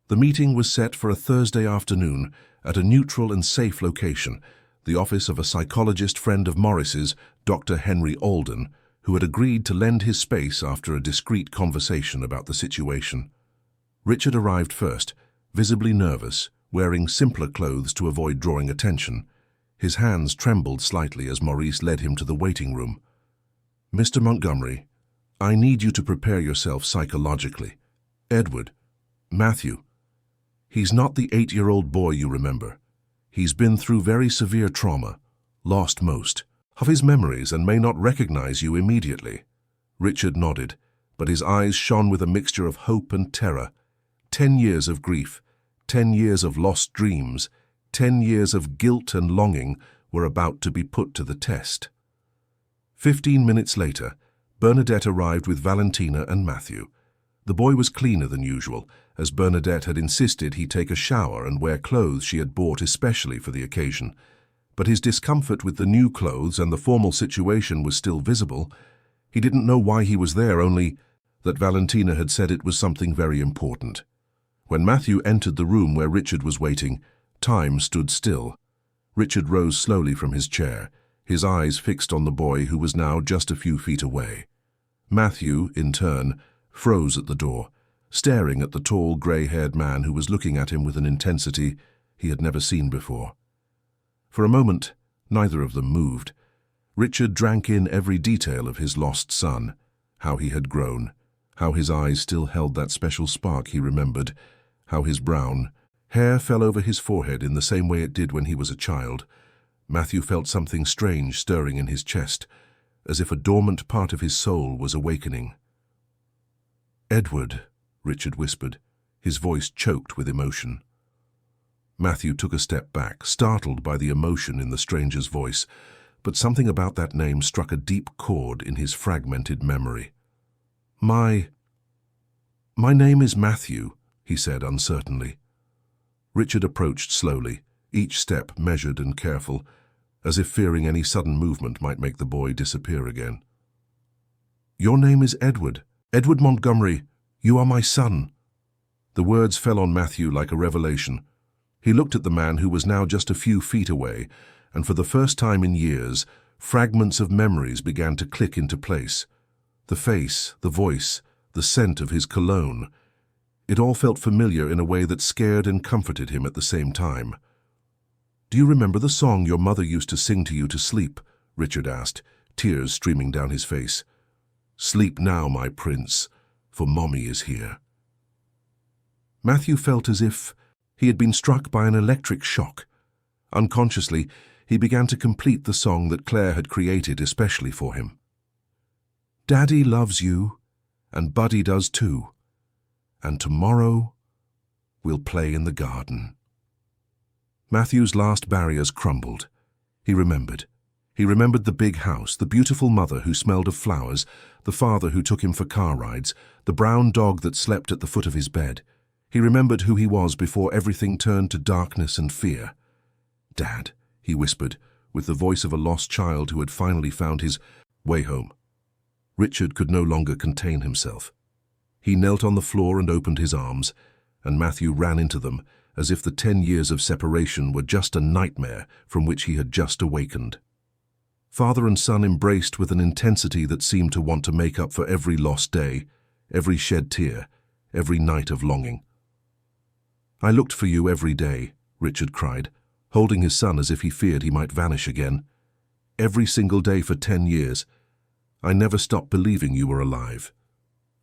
The meeting was set for a Thursday afternoon at a neutral and safe location, the office of a psychologist friend of Morris's, Dr. Henry Alden, who had agreed to lend his space after a discreet conversation about the situation. Richard arrived first, visibly nervous, wearing simpler clothes to avoid drawing attention. His hands trembled slightly as Maurice led him to the waiting room. "Mr. Montgomery, I need you to prepare yourself psychologically. Edward, Matthew. He's not the 8-year-old boy you remember. He's been through very severe trauma, lost most of his memories and may not recognize you immediately." Richard nodded, but his eyes shone with a mixture of hope and terror. 10 years of grief, 10 years of lost dreams, 10 years of guilt and longing were about to be put to the test. 15 minutes later, Bernadette arrived with Valentina and Matthew. The boy was cleaner than usual, as Bernadette had insisted he take a shower and wear clothes she had bought especially for the occasion. But his discomfort with the new clothes and the formal situation was still visible. He didn't know why he was there, only that Valentina had said it was something very important. When Matthew entered the room where Richard was waiting, time stood still. Richard rose slowly from his chair, his eyes fixed on the boy who was now just a few feet away. Matthew, in turn, froze at the door, staring at the tall, grey-haired man who was looking at him with an intensity he had never seen before. For a moment, neither of them moved. Richard drank in every detail of his lost son, how he had grown, how his eyes still held that special spark he remembered, how his brown hair fell over his forehead in the same way it did when he was a child. Matthew felt something strange stirring in his chest, as if a dormant part of his soul was awakening. "Edward," Richard whispered, his voice choked with emotion. Matthew took a step back, startled by the emotion in the stranger's voice, but something about that name struck a deep chord in his fragmented memory. My name is Matthew," he said uncertainly. Richard approached slowly, each step measured and careful, as if fearing any sudden movement might make the boy disappear again. "Your name is Edward. Edward Montgomery. You are my son." The words fell on Matthew like a revelation. He looked at the man who was now just a few feet away, and for the first time in years, fragments of memories began to click into place. The face, the voice, the scent of his cologne. It all felt familiar in a way that scared and comforted him at the same time. "Do you remember the song your mother used to sing to you to sleep?" Richard asked, tears streaming down his face. "Sleep now, my prince, for Mommy is here." Matthew felt as if he had been struck by an electric shock. Unconsciously, he began to complete the song that Claire had created especially for him. "Daddy loves you, and Buddy does too. And tomorrow, we'll play in the garden." Matthew's last barriers crumbled. He remembered. He remembered the big house, the beautiful mother who smelled of flowers, the father who took him for car rides, the brown dog that slept at the foot of his bed. He remembered who he was before everything turned to darkness and fear. "Dad," he whispered, with the voice of a lost child who had finally found his way home. Richard could no longer contain himself. He knelt on the floor and opened his arms, and Matthew ran into them, as if the 10 years of separation were just a nightmare from which he had just awakened. Father and son embraced with an intensity that seemed to want to make up for every lost day, every shed tear, every night of longing. "I looked for you every day," Richard cried, holding his son as if he feared he might vanish again. "Every single day for 10 years. I never stopped believing you were alive.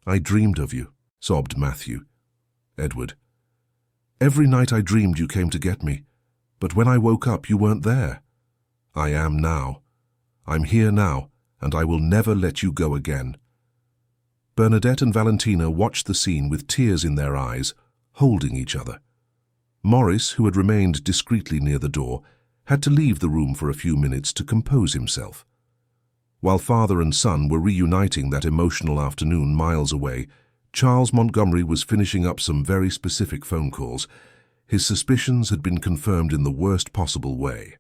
I dreamed of you," sobbed Matthew. Edward. "Every night I dreamed you came to get me, but when I woke up you weren't there. I am now. I'm here now, and I will never let you go again." Bernadette and Valentina watched the scene with tears in their eyes, holding each other. Morris, who had remained discreetly near the door, had to leave the room for a few minutes to compose himself. While father and son were reuniting that emotional afternoon miles away, Charles Montgomery was finishing up some very specific phone calls. His suspicions had been confirmed in the worst possible way.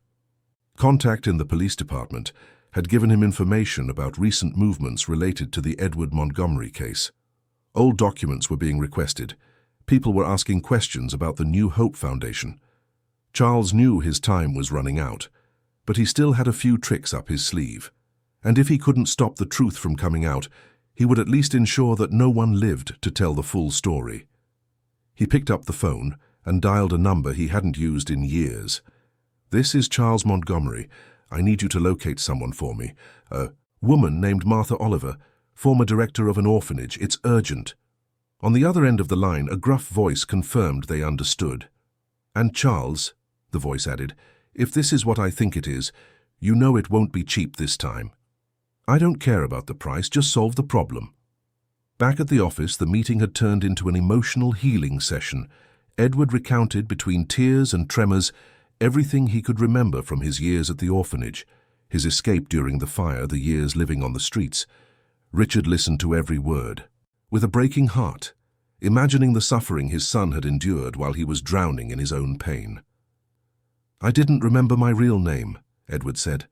Contact in the police department had given him information about recent movements related to the Edward Montgomery case. Old documents were being requested. People were asking questions about the New Hope Foundation. Charles knew his time was running out, but he still had a few tricks up his sleeve. And if he couldn't stop the truth from coming out, he would at least ensure that no one lived to tell the full story. He picked up the phone and dialed a number he hadn't used in years. "This is Charles Montgomery. I need you to locate someone for me. A woman named Martha Oliver, former director of an orphanage. It's urgent." On the other end of the line, a gruff voice confirmed they understood. "And Charles," the voice added, "if this is what I think it is, you know it won't be cheap this time. I don't care about the price, just solve the problem." Back at the office, the meeting had turned into an emotional healing session. Edward recounted, between tears and tremors, everything he could remember from his years at the orphanage, his escape during the fire, the years living on the streets. Richard listened to every word, with a breaking heart, imagining the suffering his son had endured while he was drowning in his own pain. "I didn't remember my real name," Edward said.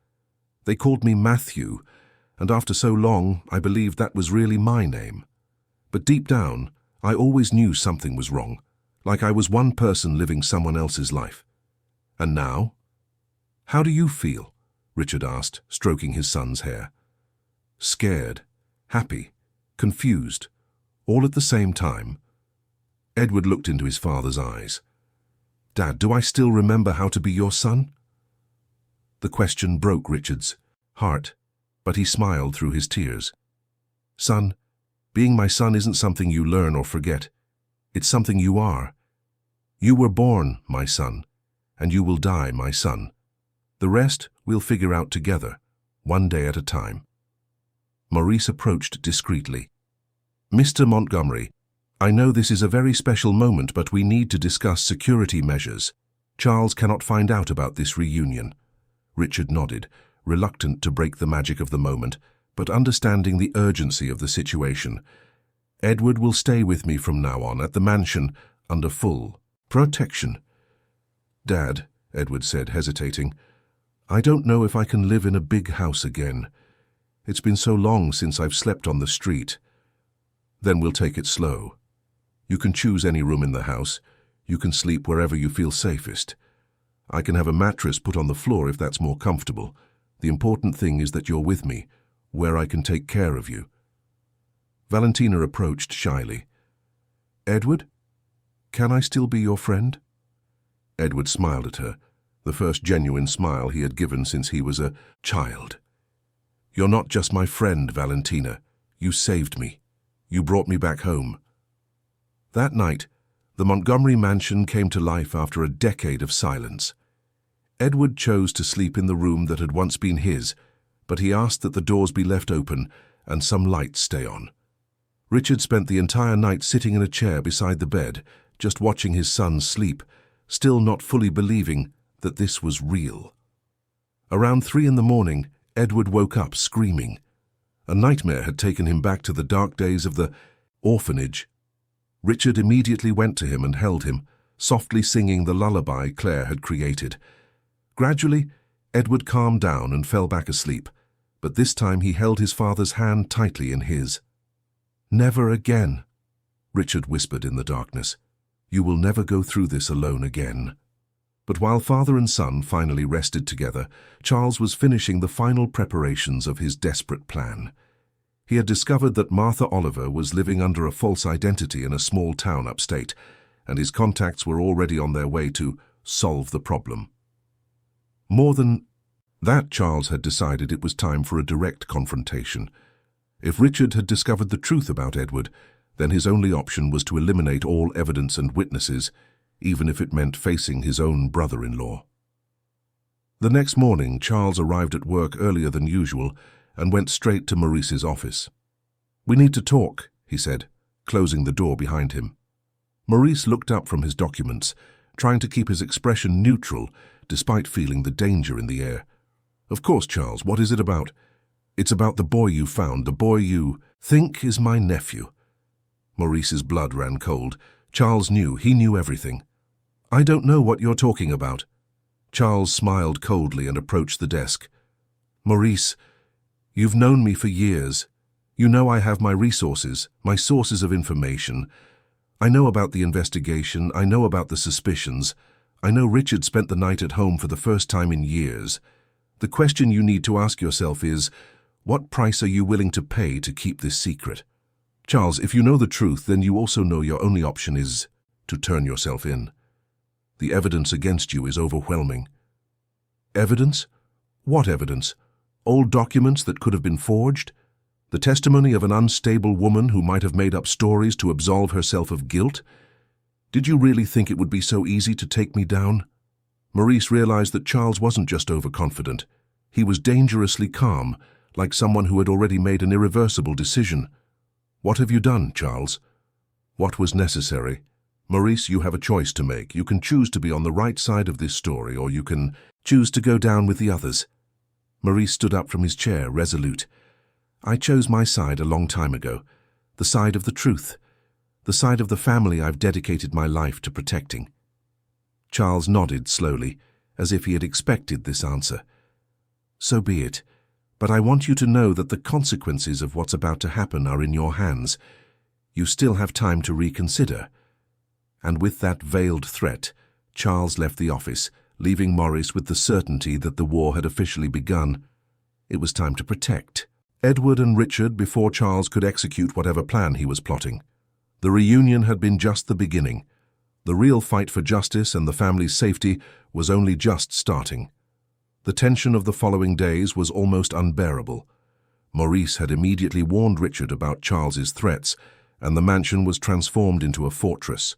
"They called me Matthew, and after so long, I believed that was really my name. But deep down, I always knew something was wrong, like I was one person living someone else's life. And now?" "How do you feel?" Richard asked, stroking his son's hair. "Scared, happy, confused, all at the same time." Edward looked into his father's eyes. "Dad, do I still remember how to be your son?" The question broke Richard's heart, but he smiled through his tears. "Son, being my son isn't something you learn or forget. It's something you are. You were born, my son, and you will die, my son. The rest we'll figure out together, one day at a time." Maurice approached discreetly. "Mr. Montgomery, I know this is a very special moment, but we need to discuss security measures. Charles cannot find out about this reunion." Richard nodded, reluctant to break the magic of the moment, but understanding the urgency of the situation. "Edward will stay with me from now on at the mansion under full protection." "Dad," Edward said, hesitating, "I don't know if I can live in a big house again. It's been so long since I've slept on the street." "Then we'll take it slow. You can choose any room in the house. You can sleep wherever you feel safest. I can have a mattress put on the floor if that's more comfortable. The important thing is that you're with me, where I can take care of you." Valentina approached shyly. "Edward, can I still be your friend?" Edward smiled at her, the first genuine smile he had given since he was a child. "You're not just my friend, Valentina. You saved me. You brought me back home." That night, the Montgomery mansion came to life after a decade of silence. Edward chose to sleep in the room that had once been his, but he asked that the doors be left open and some lights stay on. Richard spent the entire night sitting in a chair beside the bed, just watching his son sleep, still not fully believing that this was real. Around 3 in the morning, Edward woke up screaming. A nightmare had taken him back to the dark days of the orphanage. Richard immediately went to him and held him, softly singing the lullaby Claire had created. Gradually, Edward calmed down and fell back asleep, but this time he held his father's hand tightly in his. "Never again," Richard whispered in the darkness. "You will never go through this alone again." But while father and son finally rested together, Charles was finishing the final preparations of his desperate plan. He had discovered that Martha Oliver was living under a false identity in a small town upstate, and his contacts were already on their way to solve the problem. More than that, Charles had decided it was time for a direct confrontation. If Richard had discovered the truth about Edward, then his only option was to eliminate all evidence and witnesses, even if it meant facing his own brother-in-law. The next morning, Charles arrived at work earlier than usual and went straight to Maurice's office. "We need to talk," he said, closing the door behind him. Maurice looked up from his documents, trying to keep his expression neutral despite feeling the danger in the air. "Of course, Charles, what is it about?" "It's about the boy you found, the boy you think is my nephew." Maurice's blood ran cold. Charles knew, he knew everything. I don't know what you're talking about. Charles smiled coldly and approached the desk. Maurice, you've known me for years. You know I have my resources, my sources of information. I know about the investigation, I know about the suspicions. I know Richard spent the night at home for the first time in years. The question you need to ask yourself is, what price are you willing to pay to keep this secret? Charles, if you know the truth, then you also know your only option is to turn yourself in. The evidence against you is overwhelming. Evidence? What evidence? Old documents that could have been forged? The testimony of an unstable woman who might have made up stories to absolve herself of guilt? Did you really think it would be so easy to take me down? Maurice realized that Charles wasn't just overconfident. He was dangerously calm, like someone who had already made an irreversible decision. What have you done, Charles? What was necessary? Maurice, you have a choice to make. You can choose to be on the right side of this story, or you can choose to go down with the others. Maurice stood up from his chair, resolute. I chose my side a long time ago, the side of the truth, the side of the family I've dedicated my life to protecting. Charles nodded slowly, as if he had expected this answer. So be it, but I want you to know that the consequences of what's about to happen are in your hands. You still have time to reconsider. And with that veiled threat, Charles left the office, leaving Maurice with the certainty that the war had officially begun. It was time to protect Edward and Richard before Charles could execute whatever plan he was plotting. The reunion had been just the beginning. The real fight for justice and the family's safety was only just starting. The tension of the following days was almost unbearable. Maurice had immediately warned Richard about Charles's threats, and the mansion was transformed into a fortress.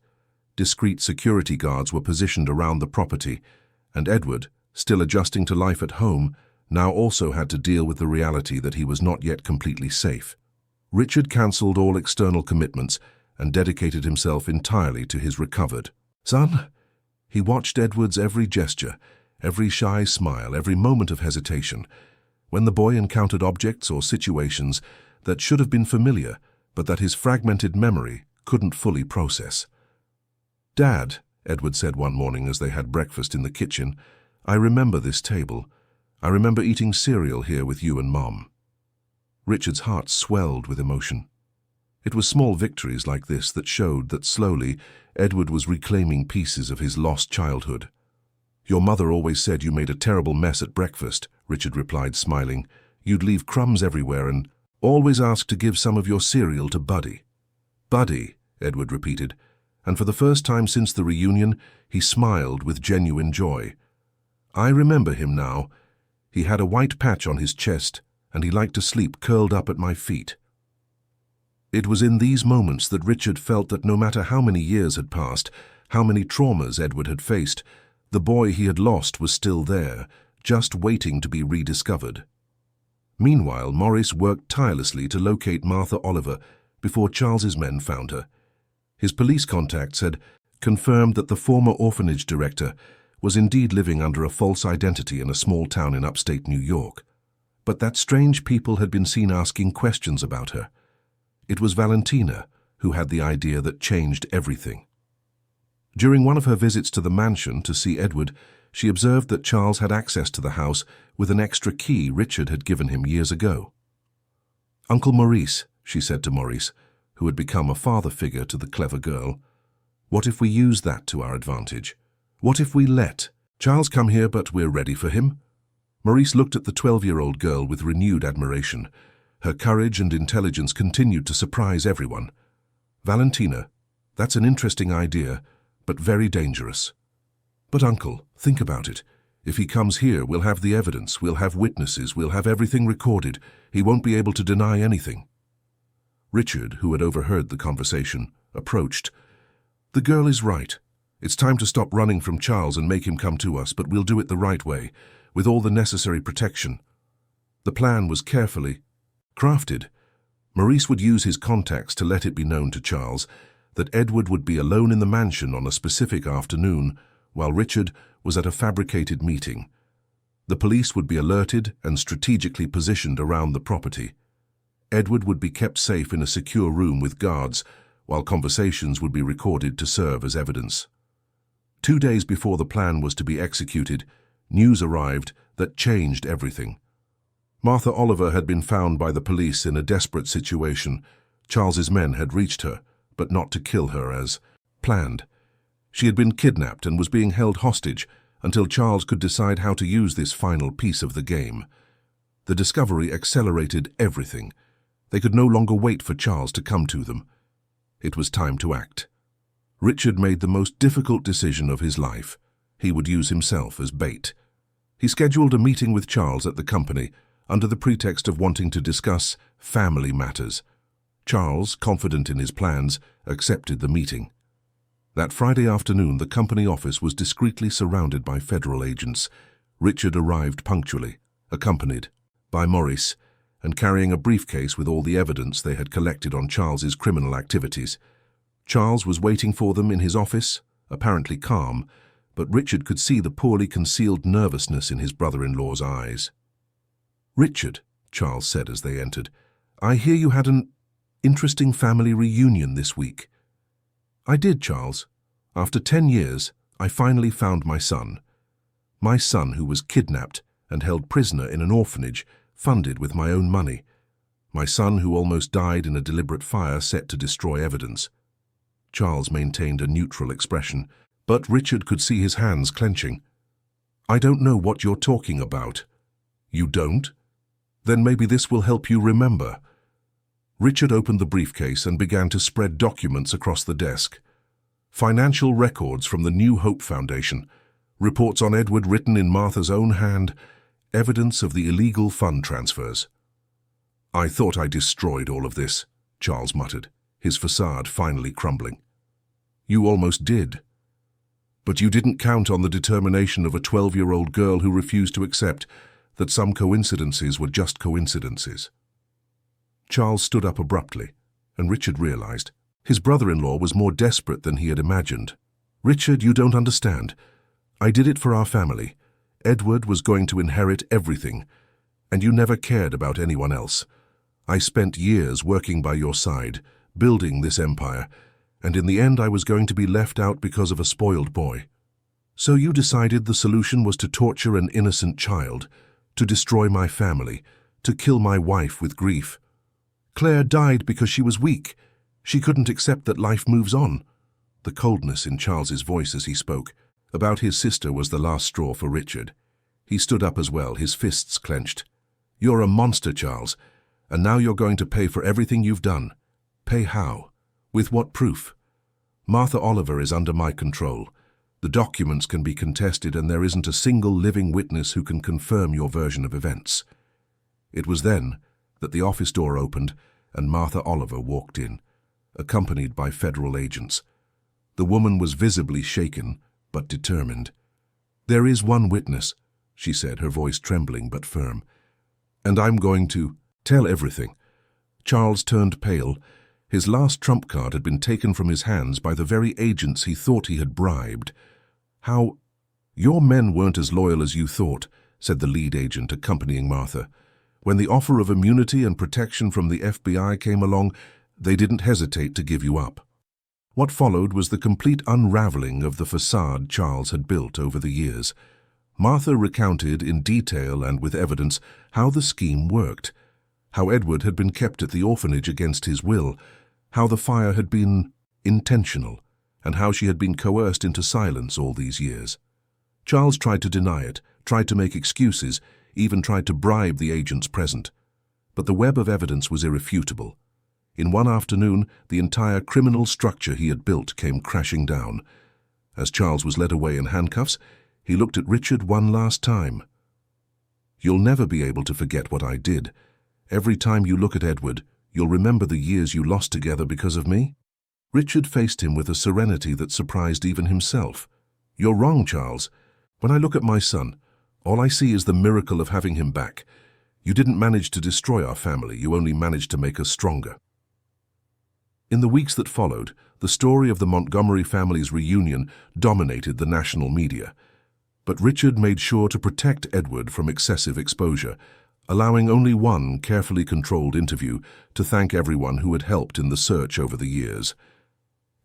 Discreet security guards were positioned around the property, and Edward, still adjusting to life at home, now also had to deal with the reality that he was not yet completely safe. Richard cancelled all external commitments and dedicated himself entirely to his recovered son. He watched Edward's every gesture, every shy smile, every moment of hesitation. When the boy encountered objects or situations that should have been familiar, but that his fragmented memory couldn't fully process. Dad, Edward said one morning as they had breakfast in the kitchen, I remember this table. I remember eating cereal here with you and Mom. Richard's heart swelled with emotion. It was small victories like this that showed that slowly Edward was reclaiming pieces of his lost childhood. Your mother always said you made a terrible mess at breakfast, Richard replied, smiling. You'd leave crumbs everywhere and always ask to give some of your cereal to Buddy. Buddy, Edward repeated, and for the first time since the reunion, he smiled with genuine joy. I remember him now. He had a white patch on his chest, and he liked to sleep curled up at my feet. It was in these moments that Richard felt that no matter how many years had passed, how many traumas Edward had faced, the boy he had lost was still there, just waiting to be rediscovered. Meanwhile, Maurice worked tirelessly to locate Martha Oliver before Charles's men found her. His police contacts had confirmed that the former orphanage director was indeed living under a false identity in a small town in upstate New York, but that strange people had been seen asking questions about her. It was Valentina who had the idea that changed everything. During one of her visits to the mansion to see Edward, she observed that Charles had access to the house with an extra key Richard had given him years ago. Uncle Maurice, she said to Maurice, who had become a father figure to the clever girl, what if we use that to our advantage? What if we let Charles come here but we're ready for him? Maurice looked at the 12-year-old girl with renewed admiration. Her courage and intelligence continued to surprise everyone. Valentina, that's an interesting idea, but very dangerous. But Uncle, think about it. If he comes here, we'll have the evidence, we'll have witnesses, we'll have everything recorded. He won't be able to deny anything. Richard, who had overheard the conversation, approached. The girl is right. It's time to stop running from Charles and make him come to us, but we'll do it the right way, with all the necessary protection. The plan was carefully crafted. Maurice would use his contacts to let it be known to Charles that Edward would be alone in the mansion on a specific afternoon, while Richard was at a fabricated meeting. The police would be alerted and strategically positioned around the property. Edward would be kept safe in a secure room with guards, while conversations would be recorded to serve as evidence. 2 days before the plan was to be executed, news arrived that changed everything. Martha Oliver had been found by the police in a desperate situation. Charles's men had reached her, but not to kill her as planned. She had been kidnapped and was being held hostage until Charles could decide how to use this final piece of the game. The discovery accelerated everything. They could no longer wait for Charles to come to them. It was time to act. Richard made the most difficult decision of his life. He would use himself as bait. He scheduled a meeting with Charles at the company under the pretext of wanting to discuss family matters. Charles, confident in his plans, accepted the meeting. That Friday afternoon, the company office was discreetly surrounded by federal agents. Richard arrived punctually, accompanied by Maurice, and carrying a briefcase with all the evidence they had collected on Charles's criminal activities. Charles was waiting for them in his office, apparently calm, but Richard could see the poorly concealed nervousness in his brother-in-law's eyes. "Richard," Charles said as they entered, "I hear you had an interesting family reunion this week." "I did, Charles. After 10 years, I finally found my son. My son who was kidnapped and held prisoner in an orphanage funded with my own money. My son who almost died in a deliberate fire set to destroy evidence." Charles maintained a neutral expression, but Richard could see his hands clenching. "I don't know what you're talking about." "You don't? Then maybe this will help you remember." Richard opened the briefcase and began to spread documents across the desk. Financial records from the New Hope Foundation, reports on Edward written in Martha's own hand, evidence of the illegal fund transfers. "I thought I destroyed all of this," Charles muttered, his facade finally crumbling. "You almost did. But you didn't count on the determination of a 12-year-old girl who refused to accept that some coincidences were just coincidences." Charles stood up abruptly, and Richard realized his brother-in-law was more desperate than he had imagined. "Richard, you don't understand. I did it for our family. Edward was going to inherit everything, and you never cared about anyone else. I spent years working by your side, building this empire, and in the end I was going to be left out because of a spoiled boy. So you decided the solution was to torture an innocent child, to destroy my family, to kill my wife with grief. Claire died because she was weak. She couldn't accept that life moves on." The coldness in Charles's voice as he spoke about his sister was the last straw for Richard. He stood up as well, his fists clenched. "You're a monster, Charles, and now you're going to pay for everything you've done. Pay how? With what proof? Martha Oliver is under my control. The documents can be contested and there isn't a single living witness who can confirm your version of events." It was then that the office door opened and Martha Oliver walked in, accompanied by federal agents. The woman was visibly shaken, but determined. "There is one witness," she said, her voice trembling but firm. "And I'm going to tell everything." Charles turned pale. His last trump card had been taken from his hands by the very agents he thought he had bribed. "How? Your men weren't as loyal as you thought," said the lead agent accompanying Martha. "When the offer of immunity and protection from the FBI came along, they didn't hesitate to give you up." What followed was the complete unraveling of the facade Charles had built over the years. Martha recounted in detail and with evidence how the scheme worked, how Edward had been kept at the orphanage against his will, how the fire had been intentional, and how she had been coerced into silence all these years. Charles tried to deny it, tried to make excuses, even tried to bribe the agents present. But the web of evidence was irrefutable. In one afternoon, the entire criminal structure he had built came crashing down. As Charles was led away in handcuffs, he looked at Richard one last time. "You'll never be able to forget what I did. Every time you look at Edward, you'll remember the years you lost together because of me." Richard faced him with a serenity that surprised even himself. "You're wrong, Charles. When I look at my son, all I see is the miracle of having him back. You didn't manage to destroy our family, you only managed to make us stronger." In the weeks that followed, the story of the Montgomery family's reunion dominated the national media. But Richard made sure to protect Edward from excessive exposure, allowing only one carefully controlled interview to thank everyone who had helped in the search over the years.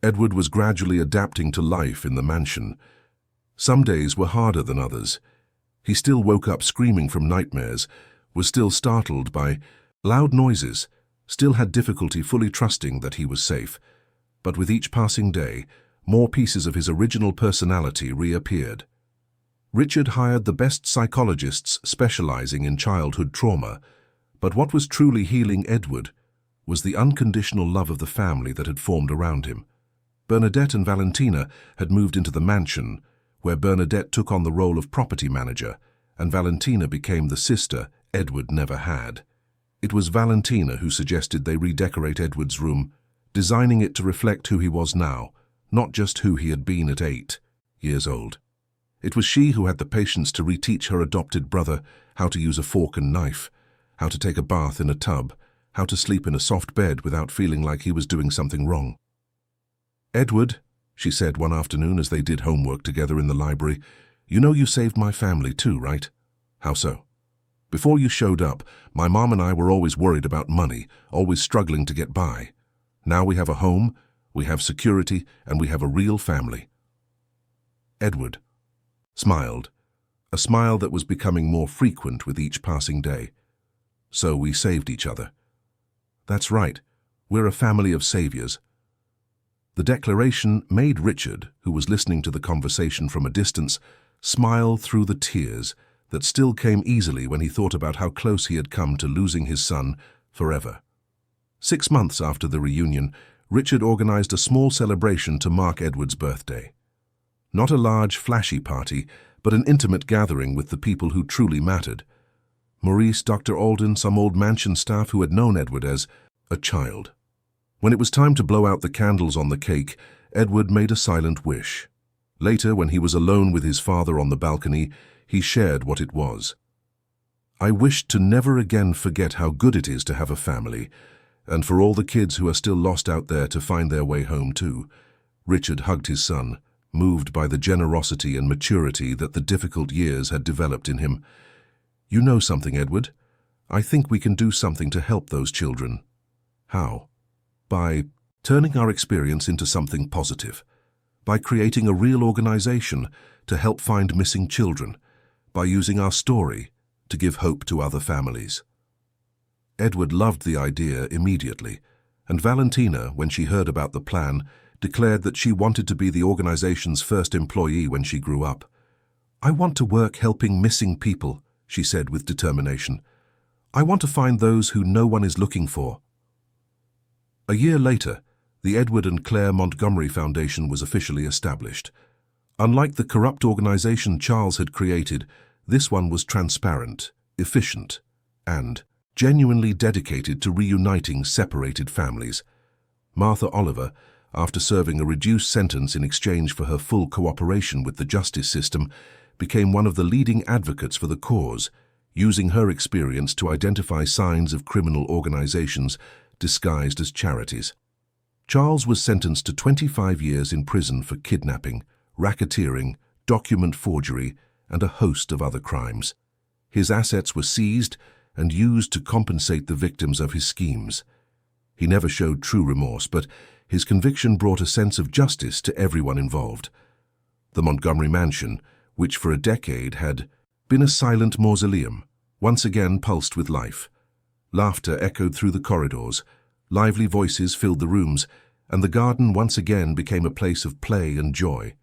Edward was gradually adapting to life in the mansion, Some days were harder than others. He still woke up screaming from nightmares, was still startled by loud noises, still had difficulty fully trusting that he was safe. But with each passing day, more pieces of his original personality reappeared. Richard hired the best psychologists specializing in childhood trauma, but what was truly healing Edward was the unconditional love of the family that had formed around him. Bernadette and Valentina had moved into the mansion, where Bernadette took on the role of property manager, and Valentina became the sister Edward never had. It was Valentina who suggested they redecorate Edward's room, designing it to reflect who he was now, not just who he had been at 8 years old. It was she who had the patience to reteach her adopted brother how to use a fork and knife, how to take a bath in a tub, how to sleep in a soft bed without feeling like he was doing something wrong. "Edward," she said one afternoon as they did homework together in the library, "you know you saved my family too, right?" "How so?" "Before you showed up, my mom and I were always worried about money, always struggling to get by. Now we have a home, we have security, and we have a real family." Edward smiled, a smile that was becoming more frequent with each passing day. "So we saved each other." "That's right. We're a family of saviors." The declaration made Richard, who was listening to the conversation from a distance, smile through the tears that still came easily when he thought about how close he had come to losing his son forever. 6 months after the reunion, Richard organized a small celebration to mark Edward's birthday. Not a large, flashy party, but an intimate gathering with the people who truly mattered. Maurice, Dr. Alden, some old mansion staff who had known Edward as a child. When it was time to blow out the candles on the cake, Edward made a silent wish. Later, when he was alone with his father on the balcony, he shared what it was. "I wished to never again forget how good it is to have a family, and for all the kids who are still lost out there to find their way home too." Richard hugged his son, moved by the generosity and maturity that the difficult years had developed in him. "You know something, Edward? I think we can do something to help those children." "How?" "By turning our experience into something positive. By creating a real organization to help find missing children. By using our story to give hope to other families." Edward loved the idea immediately, and Valentina, when she heard about the plan, declared that she wanted to be the organization's first employee when she grew up. "I want to work helping missing people," she said with determination. "I want to find those who no one is looking for." A year later, the Edward and Claire Montgomery Foundation was officially established. Unlike the corrupt organization Charles had created, this one was transparent, efficient, and genuinely dedicated to reuniting separated families. Martha Oliver, after serving a reduced sentence in exchange for her full cooperation with the justice system, became one of the leading advocates for the cause, using her experience to identify signs of criminal organizations disguised as charities. Charles was sentenced to 25 years in prison for kidnapping, racketeering, document forgery, and a host of other crimes. His assets were seized and used to compensate the victims of his schemes. He never showed true remorse, but his conviction brought a sense of justice to everyone involved. The Montgomery Mansion, which for a decade had been a silent mausoleum, once again pulsed with life. Laughter echoed through the corridors, lively voices filled the rooms, and the garden once again became a place of play and joy.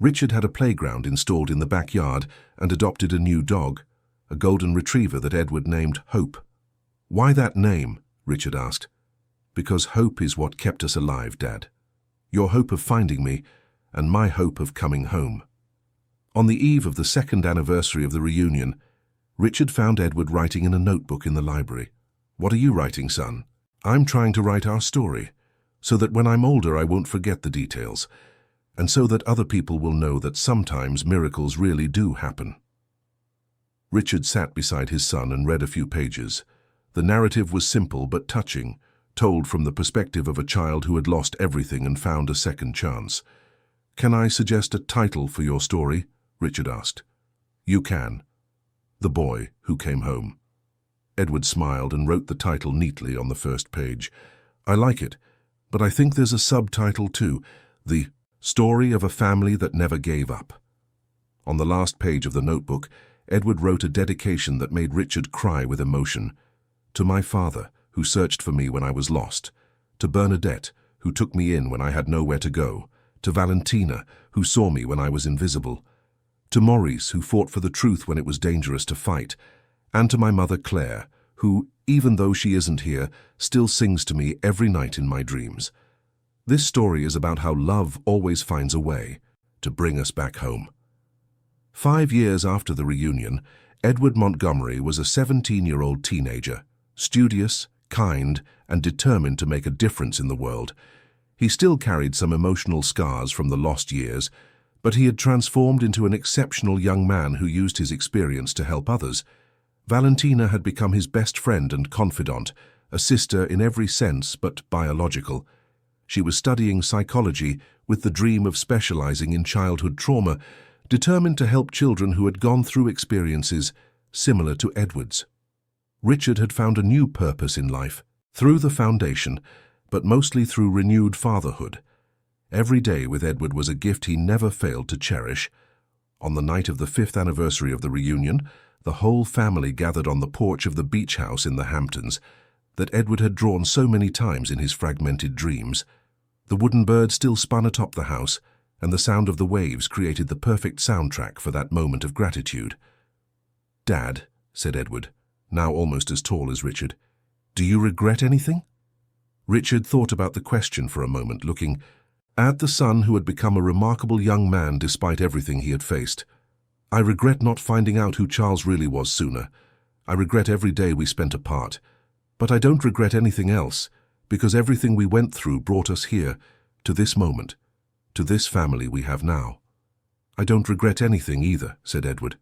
Richard had a playground installed in the backyard and adopted a new dog, a golden retriever that Edward named Hope. "Why that name?" Richard asked. "Because hope is what kept us alive, Dad. Your hope of finding me, and my hope of coming home." On the eve of the 2nd anniversary of the reunion, Richard found Edward writing in a notebook in the library. "What are you writing, son?" "I'm trying to write our story, so that when I'm older I won't forget the details, and so that other people will know that sometimes miracles really do happen." Richard sat beside his son and read a few pages. The narrative was simple but touching, told from the perspective of a child who had lost everything and found a second chance. "Can I suggest a title for your story?" Richard asked. "You can. The Boy Who Came Home." Edward smiled and wrote the title neatly on the first page. "I like it, but I think there's a subtitle too. The Story of a Family That Never Gave Up." On the last page of the notebook, Edward wrote a dedication that made Richard cry with emotion. To my father, who searched for me when I was lost. To Bernadette, who took me in when I had nowhere to go. To Valentina, who saw me when I was invisible. To Maurice, who fought for the truth when it was dangerous to fight. And to my mother Claire, who, even though she isn't here, still sings to me every night in my dreams. This story is about how love always finds a way to bring us back home. 5 years after the reunion, Edward Montgomery was a 17-year-old teenager, studious, kind, and determined to make a difference in the world. He still carried some emotional scars from the lost years, but he had transformed into an exceptional young man who used his experience to help others. Valentina had become his best friend and confidant, a sister in every sense but biological. She was studying psychology with the dream of specializing in childhood trauma, determined to help children who had gone through experiences similar to Edward's. Richard had found a new purpose in life, through the foundation, but mostly through renewed fatherhood. Every day with Edward was a gift he never failed to cherish. On the night of the 5th anniversary of the reunion, the whole family gathered on the porch of the beach house in the Hamptons that Edward had drawn so many times in his fragmented dreams. The wooden bird still spun atop the house, and the sound of the waves created the perfect soundtrack for that moment of gratitude. "Dad," said Edward, now almost as tall as Richard, "do you regret anything?" Richard thought about the question for a moment, looking at the son who had become a remarkable young man despite everything he had faced. "I regret not finding out who Charles really was sooner. I regret every day we spent apart. But I don't regret anything else, because everything we went through brought us here, to this moment, to this family we have now." "I don't regret anything either," said Edward.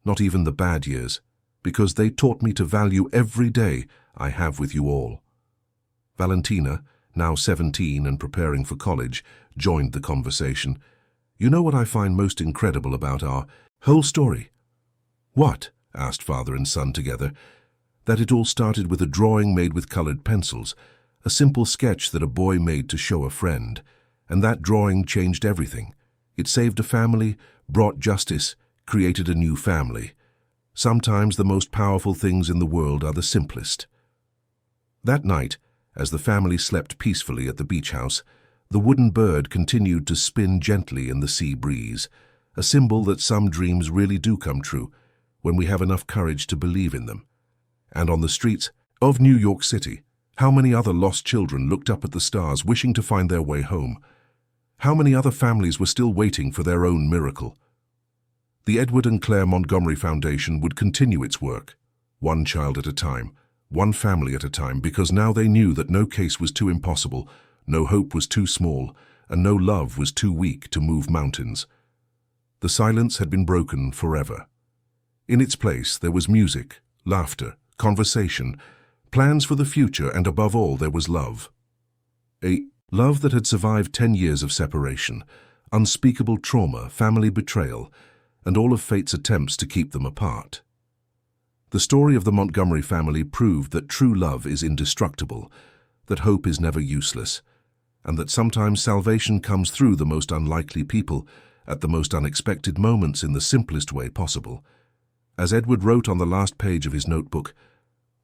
"Not even the bad years, because they taught me to value every day I have with you all." Valentina, now 17 and preparing for college, joined the conversation. "You know what I find most incredible about our whole story?" "What?" asked father and son together. "That it all started with a drawing made with colored pencils, a simple sketch that a boy made to show a friend. And that drawing changed everything. It saved a family, brought justice, created a new family. Sometimes the most powerful things in the world are the simplest." That night, as the family slept peacefully at the beach house, the wooden bird continued to spin gently in the sea breeze, a symbol that some dreams really do come true when we have enough courage to believe in them. And on the streets of New York City, how many other lost children looked up at the stars wishing to find their way home? How many other families were still waiting for their own miracle? The Edward and Claire Montgomery Foundation would continue its work, one child at a time, one family at a time, because now they knew that no case was too impossible, no hope was too small, and no love was too weak to move mountains. The silence had been broken forever. In its place, there was music, laughter, conversation, plans for the future, and above all, there was love. A love that had survived 10 years of separation, unspeakable trauma, family betrayal, and all of fate's attempts to keep them apart. The story of the Montgomery family proved that true love is indestructible, that hope is never useless, and that sometimes salvation comes through the most unlikely people, at the most unexpected moments, in the simplest way possible. As Edward wrote on the last page of his notebook,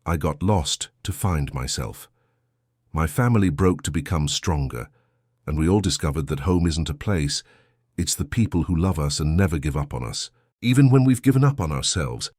"I got lost to find myself. My family broke to become stronger, and we all discovered that home isn't a place, it's the people who love us and never give up on us, even when we've given up on ourselves."